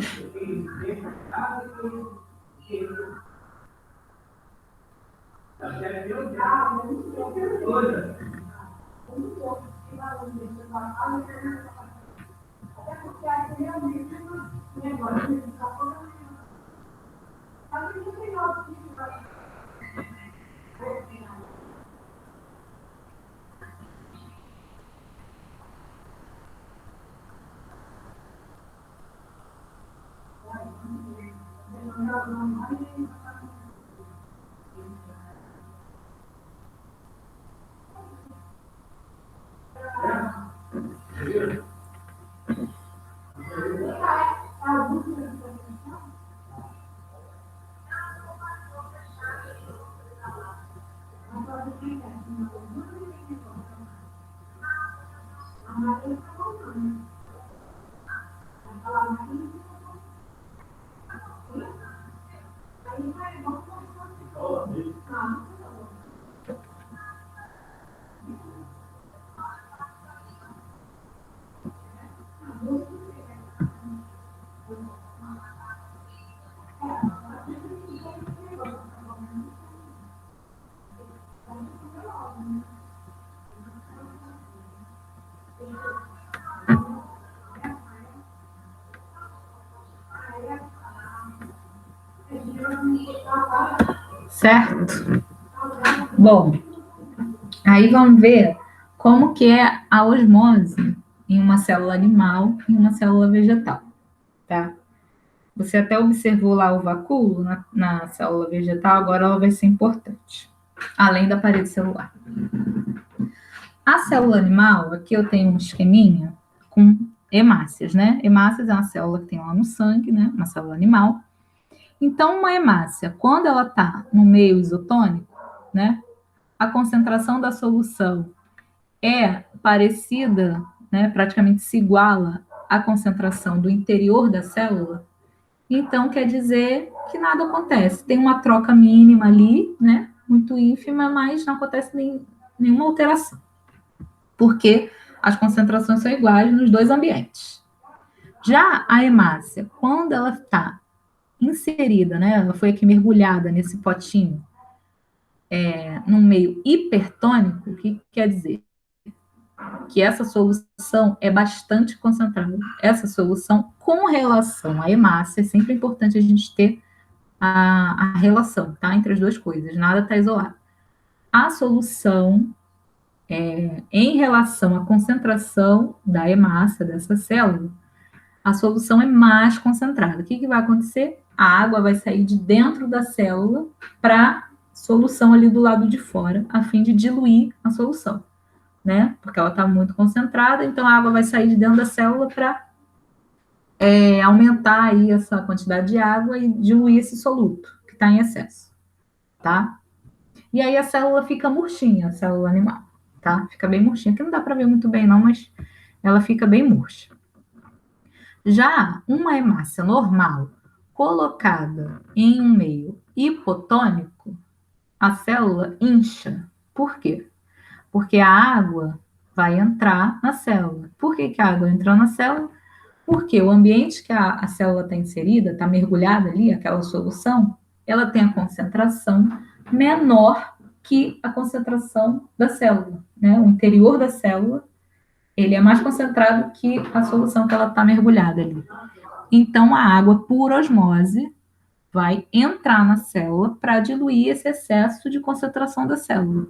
certo? Bom, aí vamos ver como que é a osmose em uma célula animal e uma célula vegetal, tá? Você até observou lá o vacúolo na célula vegetal, agora ela vai ser importante, além da parede celular. A célula animal, aqui eu tenho um esqueminha com hemácias, né? Hemácias é uma célula que tem lá no sangue, né? Uma célula animal. Então, uma hemácia, quando ela está no meio isotônico, né? A concentração da solução é parecida, né? Praticamente se iguala à concentração do interior da célula. Então, quer dizer que nada acontece. Tem uma troca mínima ali, né? Muito ínfima, mas não acontece nenhuma alteração. Porque as concentrações são iguais nos dois ambientes. Já a hemácia, quando ela está inserida, né? Ela foi aqui mergulhada nesse potinho, no meio hipertônico, o que quer dizer? Que essa solução é bastante concentrada. Essa solução, com relação à hemácia, é sempre importante a gente ter a relação, tá? Entre as duas coisas, nada está isolado. A solução, em relação à concentração da hemácia dessa célula, a solução é mais concentrada. O que vai acontecer? A água vai sair de dentro da célula para a solução ali do lado de fora, a fim de diluir a solução, né? Porque ela está muito concentrada, então a água vai sair de dentro da célula para aumentar aí essa quantidade de água e diluir esse soluto que está em excesso, tá? E aí a célula fica murchinha, a célula animal, tá? Fica bem murchinha, aqui não dá para ver muito bem não, mas ela fica bem murcha. Já uma hemácia normal, colocada em um meio hipotônico, a célula incha. Por quê? Porque a água vai entrar na célula. Por que a água entra na célula? Porque o ambiente que a célula está inserida, está mergulhada ali, aquela solução, ela tem a concentração menor que a concentração da célula, né? O interior da célula, ele é mais concentrado que a solução que ela está mergulhada ali. Então, a água, por osmose, vai entrar na célula para diluir esse excesso de concentração da célula.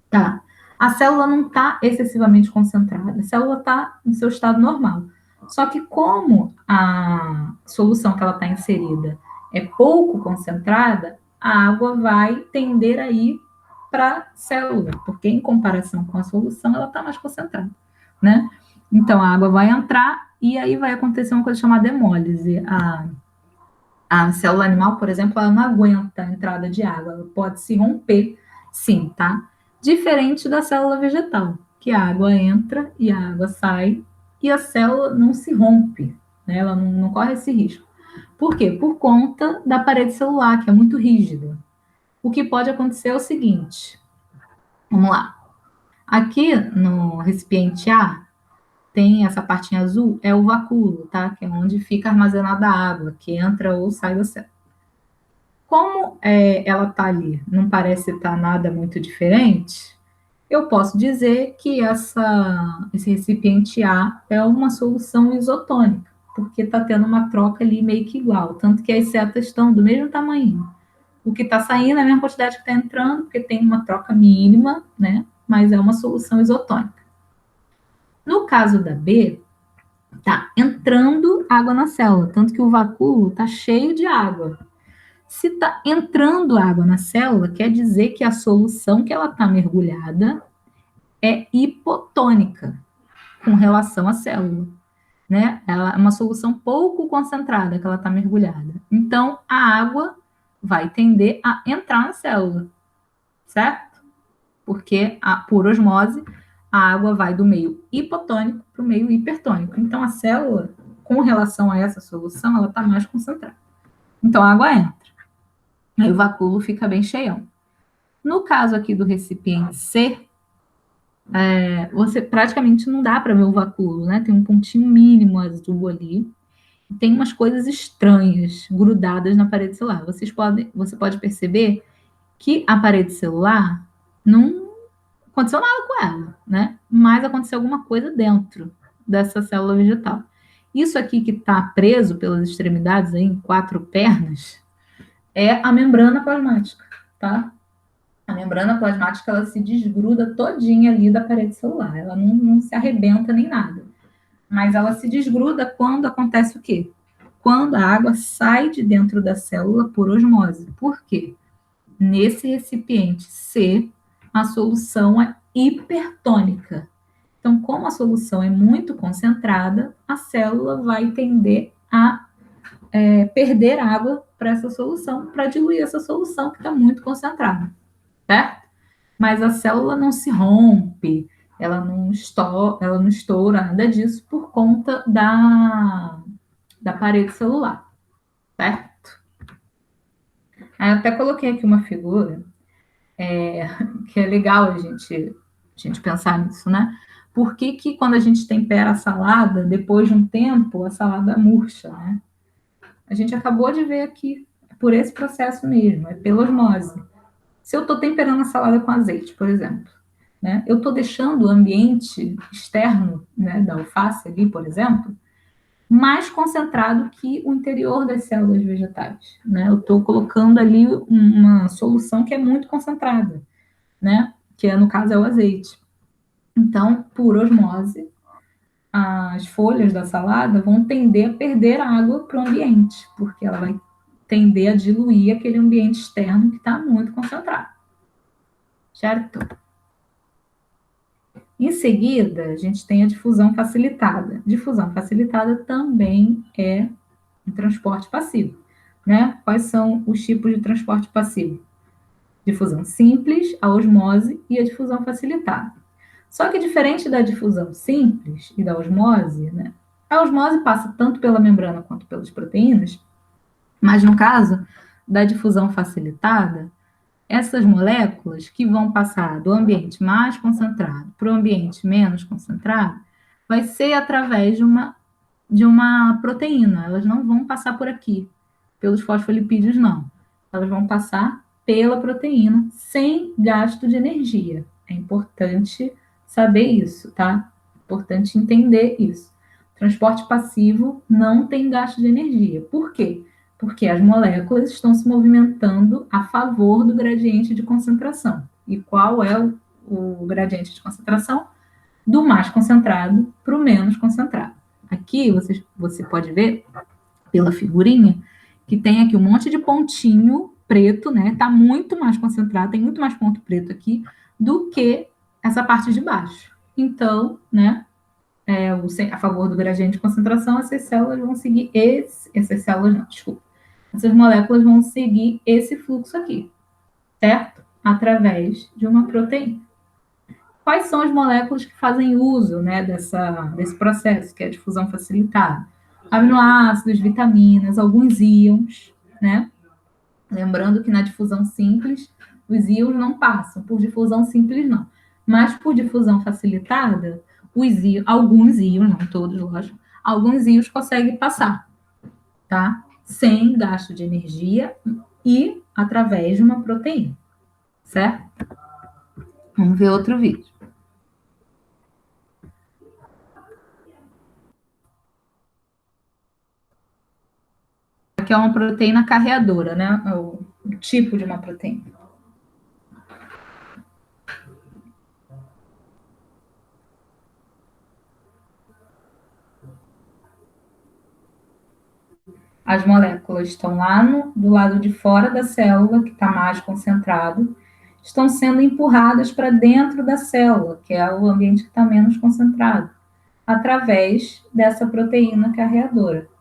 Tá? A célula não está excessivamente concentrada, a célula está no seu estado normal. Só que como a solução que ela está inserida é pouco concentrada, a água vai tender a ir para a célula, porque em comparação com a solução, ela está mais concentrada, né? Então, a água vai entrar e aí vai acontecer uma coisa chamada hemólise. A célula animal, por exemplo, ela não aguenta a entrada de água, ela pode se romper, sim, tá? Diferente da célula vegetal, que a água entra e a água sai, e a célula não se rompe, né? Ela não corre esse risco. Por quê? Por conta da parede celular, que é muito rígida. O que pode acontecer é o seguinte, vamos lá. Aqui no recipiente A, tem essa partinha azul, é o vacúolo, tá? Que é onde fica armazenada a água, que entra ou sai da célula. Como ela está ali, não parece estar nada muito diferente, eu posso dizer que esse recipiente A é uma solução isotônica, porque está tendo uma troca ali meio que igual, tanto que as setas estão do mesmo tamanho. O que está saindo é a mesma quantidade que está entrando, porque tem uma troca mínima, né? Mas é uma solução isotônica. No caso da B, está entrando água na célula, tanto que o vacúolo está cheio de água. Se está entrando água na célula, quer dizer que a solução que ela está mergulhada é hipotônica com relação à célula, né? Ela é uma solução pouco concentrada que ela está mergulhada. Então, a água vai tender a entrar na célula, certo? Porque, por osmose, a água vai do meio hipotônico para o meio hipertônico. Então, a célula, com relação a essa solução, ela está mais concentrada. Então, a água entra. Aí o vacúolo fica bem cheião. No caso aqui do recipiente C, você praticamente não dá para ver o vacúolo, né? Tem um pontinho mínimo azul ali. Tem umas coisas estranhas grudadas na parede celular. Você pode perceber que a parede celular não aconteceu nada com ela, né? Mas aconteceu alguma coisa dentro dessa célula vegetal. Isso aqui que está preso pelas extremidades aí, em 4 pernas, é a membrana plasmática, tá? A membrana plasmática, ela se desgruda todinha ali da parede celular. Ela não se arrebenta nem nada. Mas ela se desgruda quando acontece o quê? Quando a água sai de dentro da célula por osmose. Por quê? Nesse recipiente C, a solução é hipertônica. Então, como a solução é muito concentrada, a célula vai tender a perder água para essa solução, para diluir essa solução que está muito concentrada, certo? Mas a célula não se rompe, ela não estoura, nada disso por conta da parede celular, certo? Aí eu até coloquei aqui uma figura que é legal a gente pensar nisso, né? Por que quando a gente tempera a salada, depois de um tempo, a salada murcha, né? A gente acabou de ver aqui, por esse processo mesmo, é pela osmose. Se eu estou temperando a salada com azeite, por exemplo, né? Eu estou deixando o ambiente externo, né, da alface ali, por exemplo, mais concentrado que o interior das células vegetais, né? Eu estou colocando ali uma solução que é muito concentrada, né? Que no caso é o azeite. Então, por osmose, as folhas da salada vão tender a perder água para o ambiente, porque ela vai tender a diluir aquele ambiente externo que está muito concentrado. Certo? Em seguida, a gente tem a difusão facilitada. Difusão facilitada também é um transporte passivo, né? Quais são os tipos de transporte passivo? Difusão simples, a osmose e a difusão facilitada. Só que diferente da difusão simples e da osmose, né? A osmose passa tanto pela membrana quanto pelas proteínas, mas no caso da difusão facilitada, essas moléculas que vão passar do ambiente mais concentrado para o ambiente menos concentrado, vai ser através de uma proteína. Elas não vão passar por aqui, pelos fosfolipídios, não. Elas vão passar pela proteína, sem gasto de energia. É importante saber isso, tá? Importante entender isso. Transporte passivo não tem gasto de energia. Por quê? Porque as moléculas estão se movimentando a favor do gradiente de concentração. E qual é o gradiente de concentração? Do mais concentrado para o menos concentrado. Aqui você pode ver, pela figurinha, que tem aqui um monte de pontinho preto, né? Está muito mais concentrado, tem muito mais ponto preto aqui do que essa parte de baixo. Então, né? A favor do gradiente de concentração, essas células vão seguir essas moléculas vão seguir esse fluxo aqui, certo? Através de uma proteína. Quais são as moléculas que fazem uso, né, desse processo, que é a difusão facilitada? Aminoácidos, vitaminas, alguns íons, né? Lembrando que na difusão simples, os íons não passam, por difusão simples não. Mas por difusão facilitada, alguns íons, não todos, lógico, alguns íons conseguem passar, tá? Sem gasto de energia e através de uma proteína, certo? Vamos ver outro vídeo. Aqui é uma proteína carreadora, né? O tipo de uma proteína. As moléculas estão lá do lado de fora da célula, que está mais concentrado, estão sendo empurradas para dentro da célula, que é o ambiente que está menos concentrado, através dessa proteína carreadora.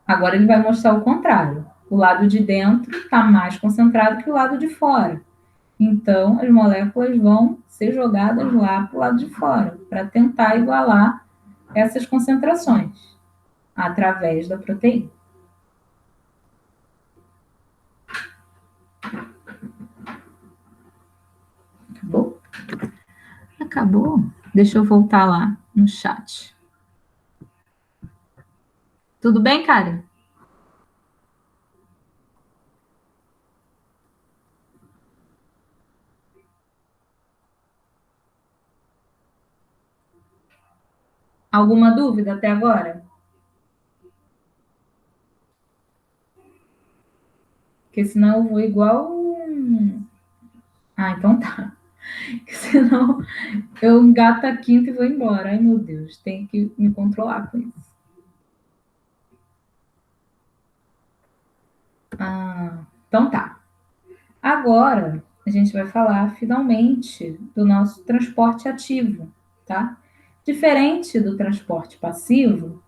Agora ele vai mostrar o contrário. O lado de dentro está mais concentrado que o lado de fora. Então, as moléculas vão ser jogadas lá para o lado de fora, para tentar igualar essas concentrações, através da proteína. Acabou? Acabou? Deixa eu voltar lá no chat. Tudo bem, Karen? Alguma dúvida até agora? Porque senão eu vou igual... Ah, então tá. Porque senão eu engato a quinta e vou embora. Ai, meu Deus, tenho que me controlar com isso. Então tá. Agora, a gente vai falar, finalmente, do nosso transporte ativo, tá? Diferente do transporte passivo,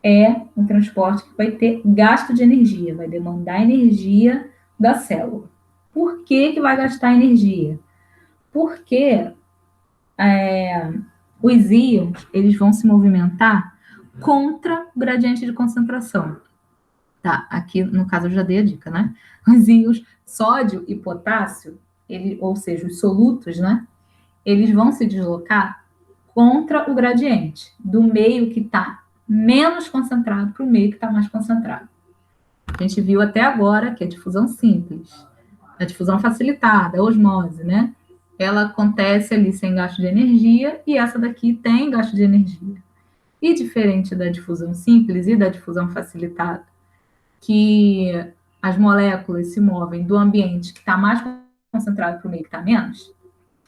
é um transporte que vai ter gasto de energia, vai demandar energia da célula. Por que vai gastar energia? Porque os íons, eles vão se movimentar contra o gradiente de concentração. Tá, aqui no caso eu já dei a dica, né? Os íons sódio e potássio, ou seja, os solutos, né? Eles vão se deslocar contra o gradiente, do meio que está menos concentrado para o meio que está mais concentrado. A gente viu até agora que a difusão simples, a difusão facilitada, a osmose, né? Ela acontece ali sem gasto de energia e essa daqui tem gasto de energia. E diferente da difusão simples e da difusão facilitada, que as moléculas se movem do ambiente que está mais concentrado para o meio que está menos,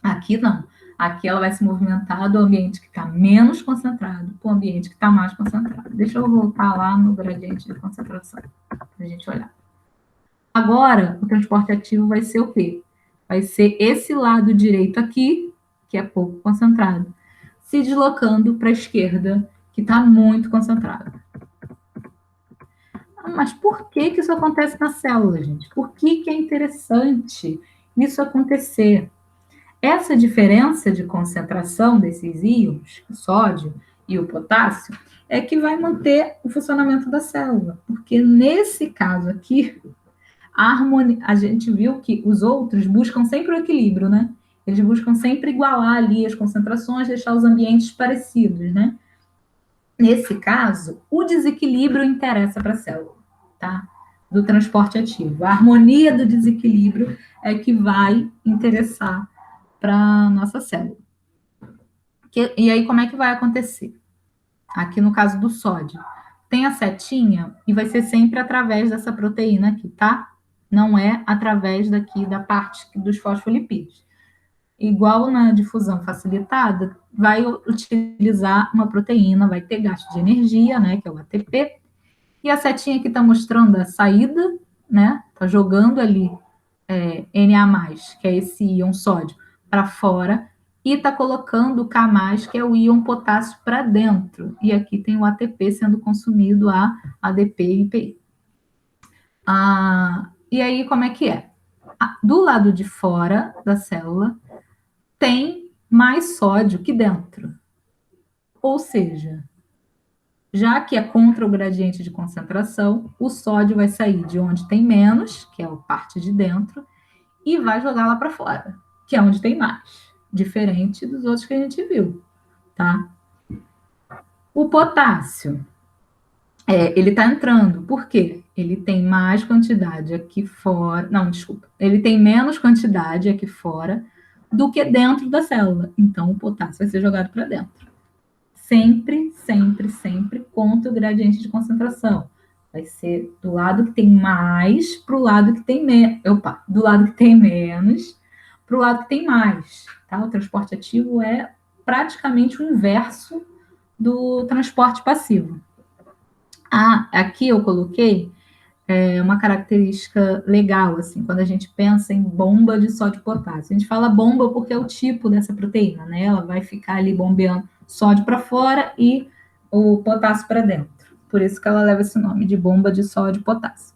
aqui não. Aqui ela vai se movimentar do ambiente que está menos concentrado para o ambiente que está mais concentrado. Deixa eu voltar lá no gradiente de concentração, para a gente olhar. Agora, o transporte ativo vai ser o quê? Vai ser esse lado direito aqui, que é pouco concentrado, se deslocando para a esquerda, que está muito concentrado. Mas por que isso acontece na célula, gente? Por que é interessante isso acontecer? Essa diferença de concentração desses íons, o sódio e o potássio, é que vai manter o funcionamento da célula. Porque nesse caso aqui, a gente viu que os outros buscam sempre o equilíbrio, né? Eles buscam sempre igualar ali as concentrações, deixar os ambientes parecidos, né? Nesse caso, o desequilíbrio interessa para a célula, tá? Do transporte ativo. A harmonia do desequilíbrio é que vai interessar para a nossa célula. E aí, como é que vai acontecer? Aqui no caso do sódio, tem a setinha e vai ser sempre através dessa proteína aqui, tá? Não é através daqui da parte dos fosfolipídios. Igual na difusão facilitada, vai utilizar uma proteína, vai ter gasto de energia, né, que é o ATP, e a setinha que está mostrando a saída, né, está jogando ali Na+, que é esse íon sódio, para fora, e está colocando o K+, que é o íon potássio, para dentro. E aqui tem o ATP sendo consumido, a ADP e IPI. E aí, como é que é? Do lado de fora da célula, tem mais sódio que dentro. Ou seja, já que é contra o gradiente de concentração, o sódio vai sair de onde tem menos, que é a parte de dentro, e vai jogar lá para fora, que é onde tem mais, diferente dos outros que a gente viu, tá? O potássio, ele está entrando, por quê? Ele tem mais quantidade aqui fora, não, desculpa, ele tem menos quantidade aqui fora do que dentro da célula, então o potássio vai ser jogado para dentro. Sempre, sempre, sempre contra o gradiente de concentração. Vai ser do lado que tem mais para o lado que tem menos. Do lado que tem menos para o lado que tem mais. Tá? O transporte ativo é praticamente o inverso do transporte passivo. Aqui eu coloquei uma característica legal, assim, quando a gente pensa em bomba de sódio e potássio. A gente fala bomba porque é o tipo dessa proteína, né? Ela vai ficar ali bombeando sódio para fora e o potássio para dentro. Por isso que ela leva esse nome de bomba de sódio e potássio.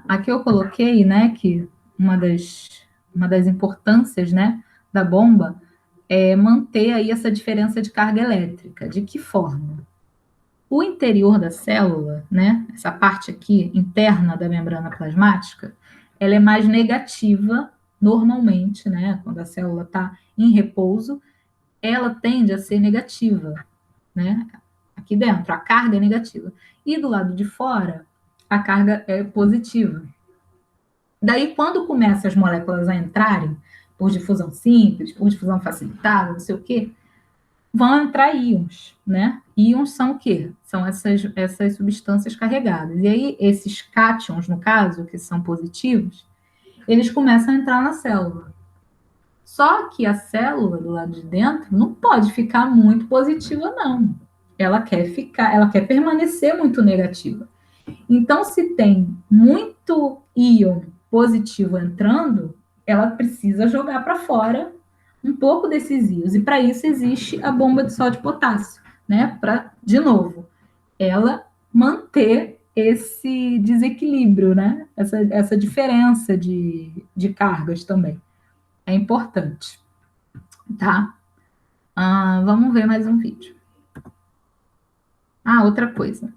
Aqui eu coloquei, né, que uma das importâncias, né, da bomba é manter aí essa diferença de carga elétrica. De que forma? O interior da célula, né, essa parte aqui interna da membrana plasmática, ela é mais negativa normalmente, né, quando a célula está em repouso, ela tende a ser negativa, né, aqui dentro, a carga é negativa. E do lado de fora, a carga é positiva. Daí, quando começam as moléculas a entrarem, por difusão simples, por difusão facilitada, não sei o quê, vão entrar íons, né? Íons são o quê? São essas substâncias carregadas. E aí, esses cátions, no caso, que são positivos, eles começam a entrar na célula. Só que a célula do lado de dentro não pode ficar muito positiva, não. Ela quer permanecer muito negativa. Então, se tem muito íon positivo entrando, ela precisa jogar para fora um pouco desses íons. E para isso existe a bomba de sódio e potássio, né? Para, de novo, ela manter esse desequilíbrio, né? Essa diferença de cargas também. É importante, tá? Vamos ver mais um vídeo. Outra coisa.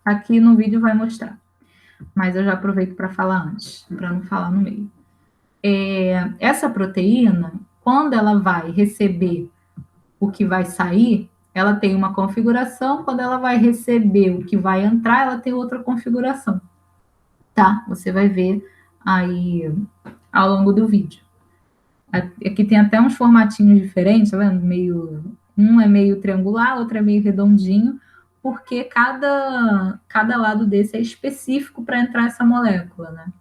Aqui no vídeo vai mostrar. Mas eu já aproveito para falar antes, para não falar no meio. Essa proteína, quando ela vai receber o que vai sair, ela tem uma configuração. Quando ela vai receber o que vai entrar, ela tem outra configuração. Tá? Você vai ver aí ao longo do vídeo. Aqui tem até uns formatinhos diferentes, tá vendo? Um é meio triangular, outro é meio redondinho, porque cada lado desse é específico para entrar essa molécula, né?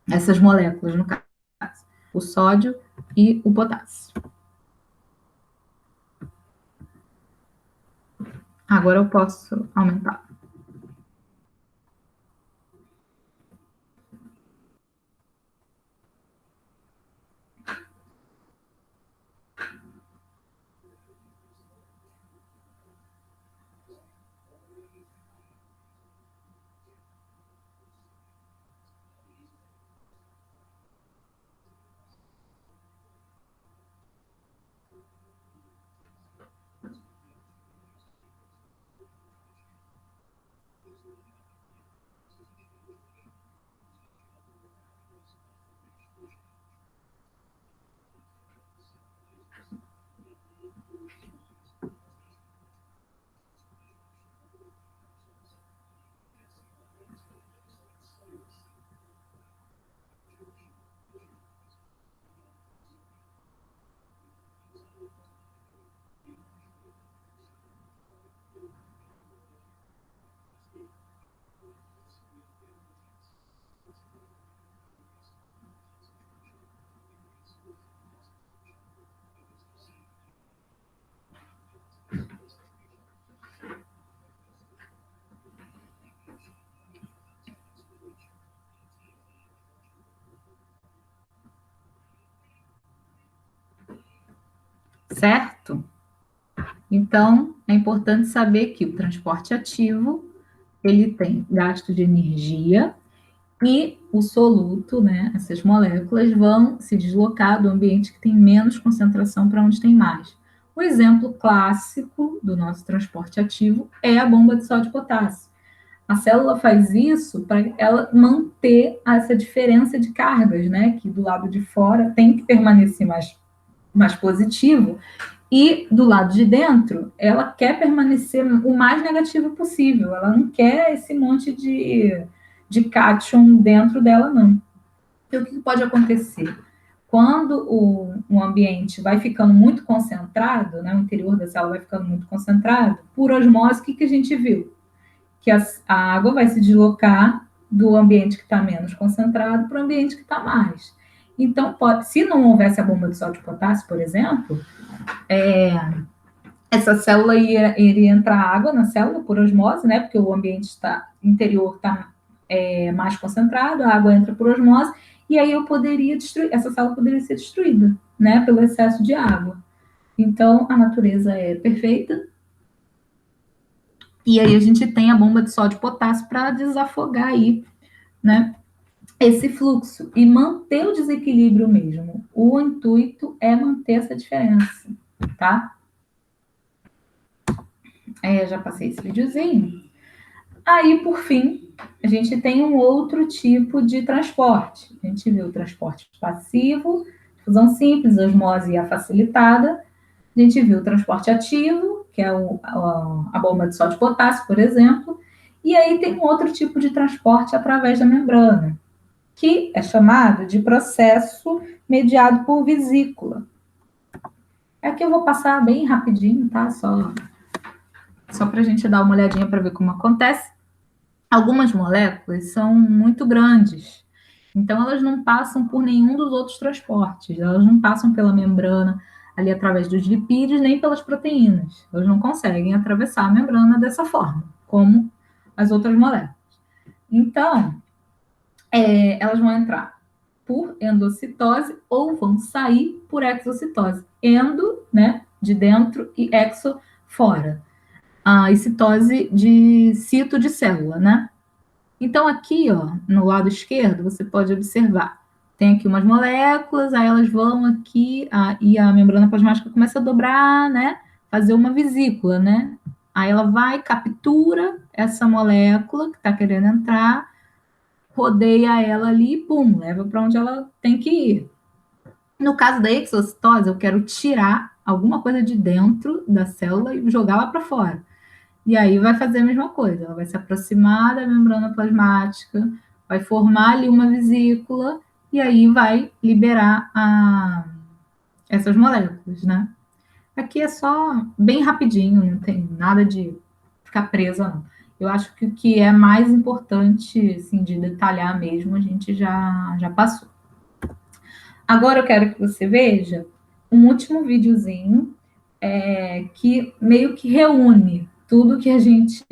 Essas moléculas, no caso, o sódio e o potássio. Agora eu posso aumentar. Certo? Então, é importante saber que o transporte ativo, ele tem gasto de energia e o soluto, né, essas moléculas vão se deslocar do ambiente que tem menos concentração para onde tem mais. O exemplo clássico do nosso transporte ativo é a bomba de sódio e potássio. A célula faz isso para ela manter essa diferença de cargas, né, que do lado de fora tem que permanecer mais positivo, e do lado de dentro, ela quer permanecer o mais negativo possível. Ela não quer esse monte de cátion dentro dela, não. Então, o que pode acontecer? Quando o ambiente vai ficando muito concentrado, né, o interior da célula vai ficando muito concentrado, por osmose, o que a gente viu? Que a água vai se deslocar do ambiente que está menos concentrado para o ambiente que está mais. Então, se não houvesse a bomba de sódio e potássio, por exemplo, essa célula iria entrar água na célula por osmose, né? Porque o ambiente interior está mais concentrado, a água entra por osmose, e aí essa célula poderia ser destruída, né? Pelo excesso de água. Então, a natureza é perfeita. E aí a gente tem a bomba de sódio e potássio para desafogar aí, né? Esse fluxo e manter o desequilíbrio mesmo. O intuito é manter essa diferença, tá? Já passei esse videozinho. Aí, por fim, a gente tem um outro tipo de transporte. A gente viu o transporte passivo, fusão simples, osmose e a facilitada. A gente viu o transporte ativo, que é a bomba de sódio e potássio, por exemplo. E aí tem um outro tipo de transporte através da membrana, que é chamado de processo mediado por vesícula. Aqui eu vou passar bem rapidinho, tá? Só para a gente dar uma olhadinha para ver como acontece. Algumas moléculas são muito grandes, então elas não passam por nenhum dos outros transportes, elas não passam pela membrana ali através dos lipídios, nem pelas proteínas. Elas não conseguem atravessar a membrana dessa forma, como as outras moléculas. Então, elas vão entrar por endocitose ou vão sair por exocitose. Endo, né, de dentro, e exo, fora. A citose de cito de célula, né? Então, aqui, ó, no lado esquerdo, você pode observar. Tem aqui umas moléculas, aí elas vão aqui, e a membrana plasmática começa a dobrar, né? Fazer uma vesícula, né? Aí ela vai, captura essa molécula que está querendo entrar, rodeia ela ali e pum, leva para onde ela tem que ir. No caso da exocitose, eu quero tirar alguma coisa de dentro da célula e jogar lá para fora. E aí vai fazer a mesma coisa, ela vai se aproximar da membrana plasmática, vai formar ali uma vesícula e aí vai liberar essas moléculas, né? Aqui é só bem rapidinho, não tem nada de ficar presa, não. Eu acho que o que é mais importante, assim, de detalhar mesmo, a gente já passou. Agora eu quero que você veja um último videozinho que meio que reúne tudo que a gente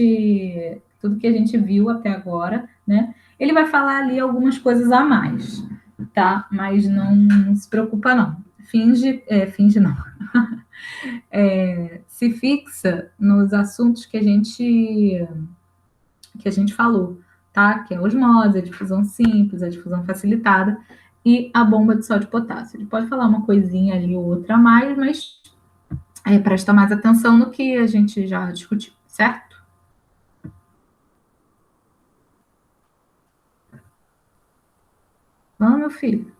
viu até agora, né? Ele vai falar ali algumas coisas a mais, tá? Mas não se preocupa não. Finge não. Se fixa nos assuntos que a gente falou, tá? Que é a osmose, a difusão simples, a difusão facilitada e a bomba de sódio e potássio. Ele pode falar uma coisinha ali ou outra a mais, mas presta mais atenção no que a gente já discutiu, certo? Vamos, meu filho.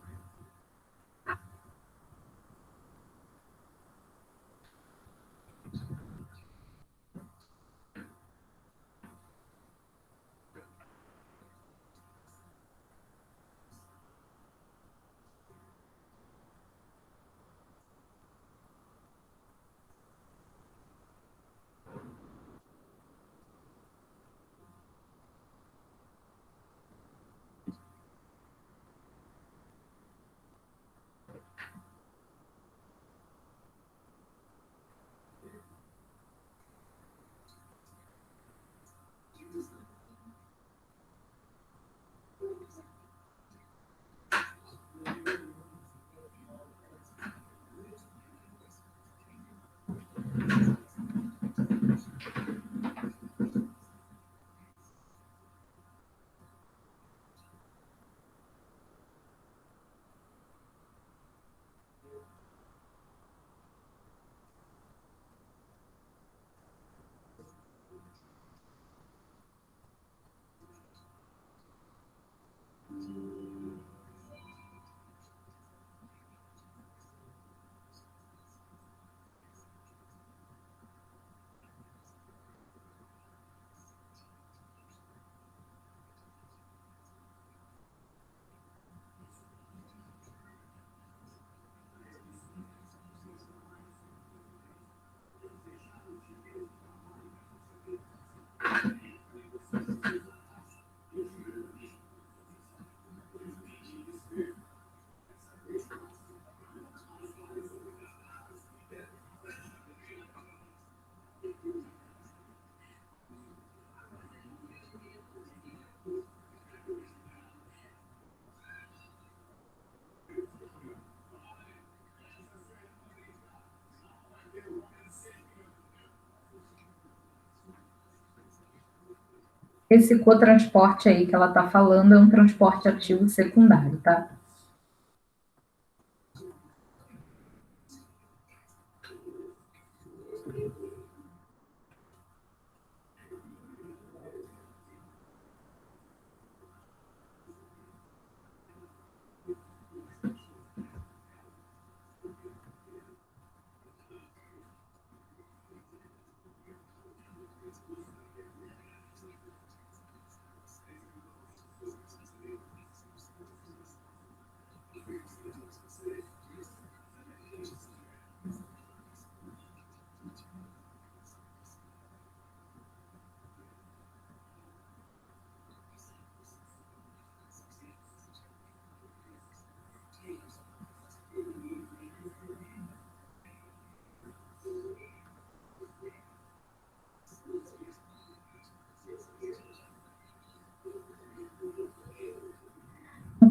Esse cotransporte aí que ela está falando é um transporte ativo secundário, tá?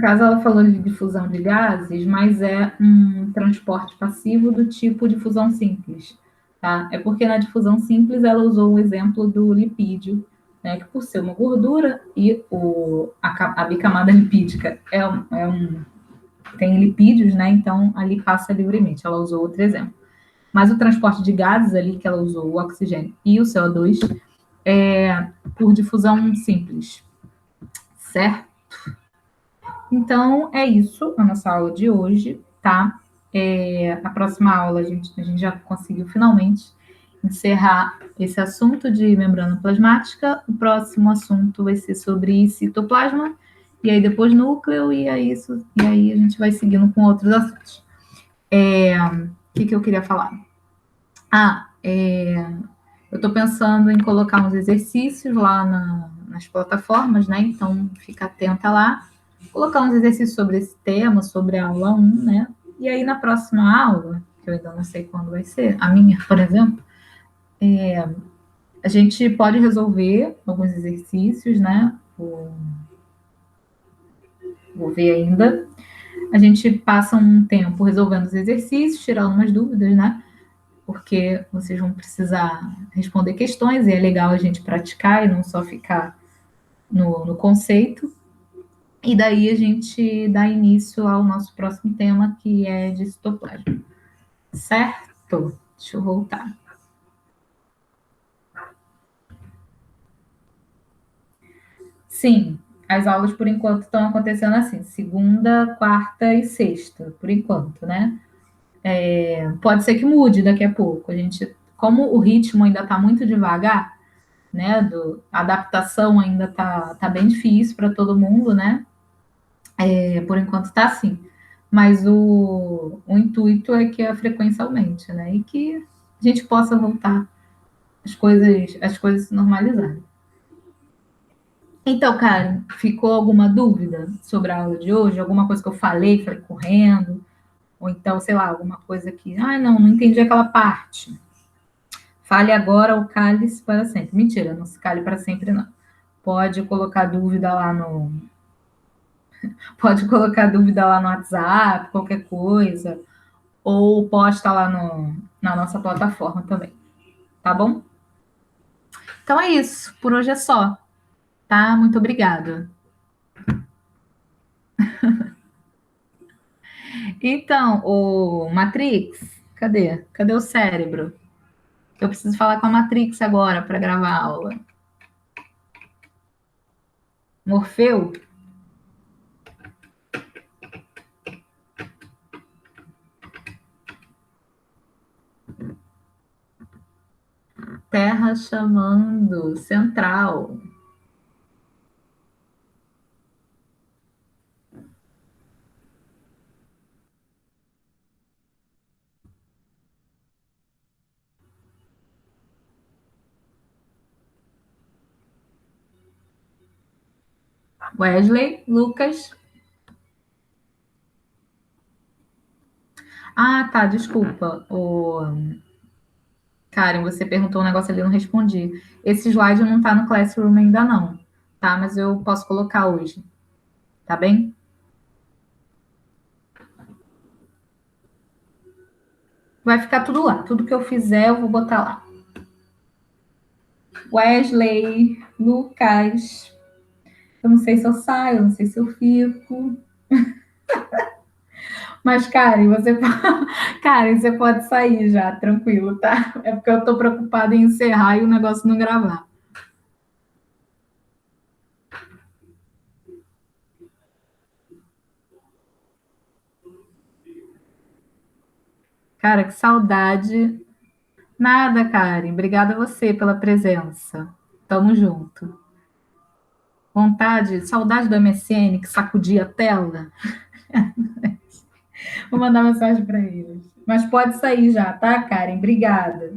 caso, ela falou de difusão de gases, mas é um transporte passivo do tipo difusão simples, tá? É porque na difusão simples ela usou o exemplo do lipídio, né, que por ser uma gordura e a bicamada lipídica tem lipídios, né, então ali passa livremente. Ela usou outro exemplo. Mas o transporte de gases ali, que ela usou o oxigênio e o CO2, é por difusão simples, certo? Então, é isso, a nossa aula de hoje, tá? A próxima aula a gente já conseguiu finalmente encerrar esse assunto de membrana plasmática. O próximo assunto vai ser sobre citoplasma, e aí depois núcleo, e aí a gente vai seguindo com outros assuntos. O que eu queria falar? Eu estou pensando em colocar uns exercícios lá nas plataformas, né? Então, fica atenta lá. Colocar uns exercícios sobre esse tema, sobre a aula 1, né? E aí, na próxima aula, que eu ainda não sei quando vai ser, a minha, por exemplo, a gente pode resolver alguns exercícios, né? Vou ver ainda. A gente passa um tempo resolvendo os exercícios, tirando umas dúvidas, né? Porque vocês vão precisar responder questões e é legal a gente praticar e não só ficar no conceito. E daí a gente dá início ao nosso próximo tema, que é de citoplasma. Certo? Deixa eu voltar. Sim, as aulas por enquanto estão acontecendo assim, segunda, quarta e sexta, por enquanto, né? Pode ser que mude daqui a pouco. Como o ritmo ainda está muito devagar, né? A adaptação ainda tá bem difícil para todo mundo, né? Por enquanto está assim. Mas o intuito é que a frequência aumente, né? E que a gente possa voltar as coisas se normalizarem. Então, Karen, ficou alguma dúvida sobre a aula de hoje? Alguma coisa que eu falei correndo? Ou então, sei lá, alguma coisa que... não entendi aquela parte. Fale agora ou cale-se para sempre. Mentira, não se cale para sempre, não. Pode colocar dúvida lá no WhatsApp, qualquer coisa, ou posta lá na nossa plataforma também, tá bom? Então é isso, por hoje é só, tá? Muito obrigada. Então, o Matrix, cadê? Cadê o cérebro? Eu preciso falar com a Matrix agora para gravar a aula. Morfeu? Terra chamando, central. Wesley, Lucas. Tá, desculpa. Karen, você perguntou um negócio ali, eu não respondi. Esse slide não tá no Classroom ainda não, tá? Mas eu posso colocar hoje, tá bem? Vai ficar tudo lá. Tudo que eu fizer, eu vou botar lá. Wesley, Lucas. Eu não sei se eu saio, eu não sei se eu fico. Mas, Karen, você pode sair já, tranquilo, tá? É porque eu tô preocupada em encerrar e o negócio não gravar. Cara, que saudade. Nada, Karen. Obrigada a você pela presença. Tamo junto. Saudade do MSN que sacudia a tela. Vou mandar mensagem para eles. Mas pode sair já, tá, Karen? Obrigada.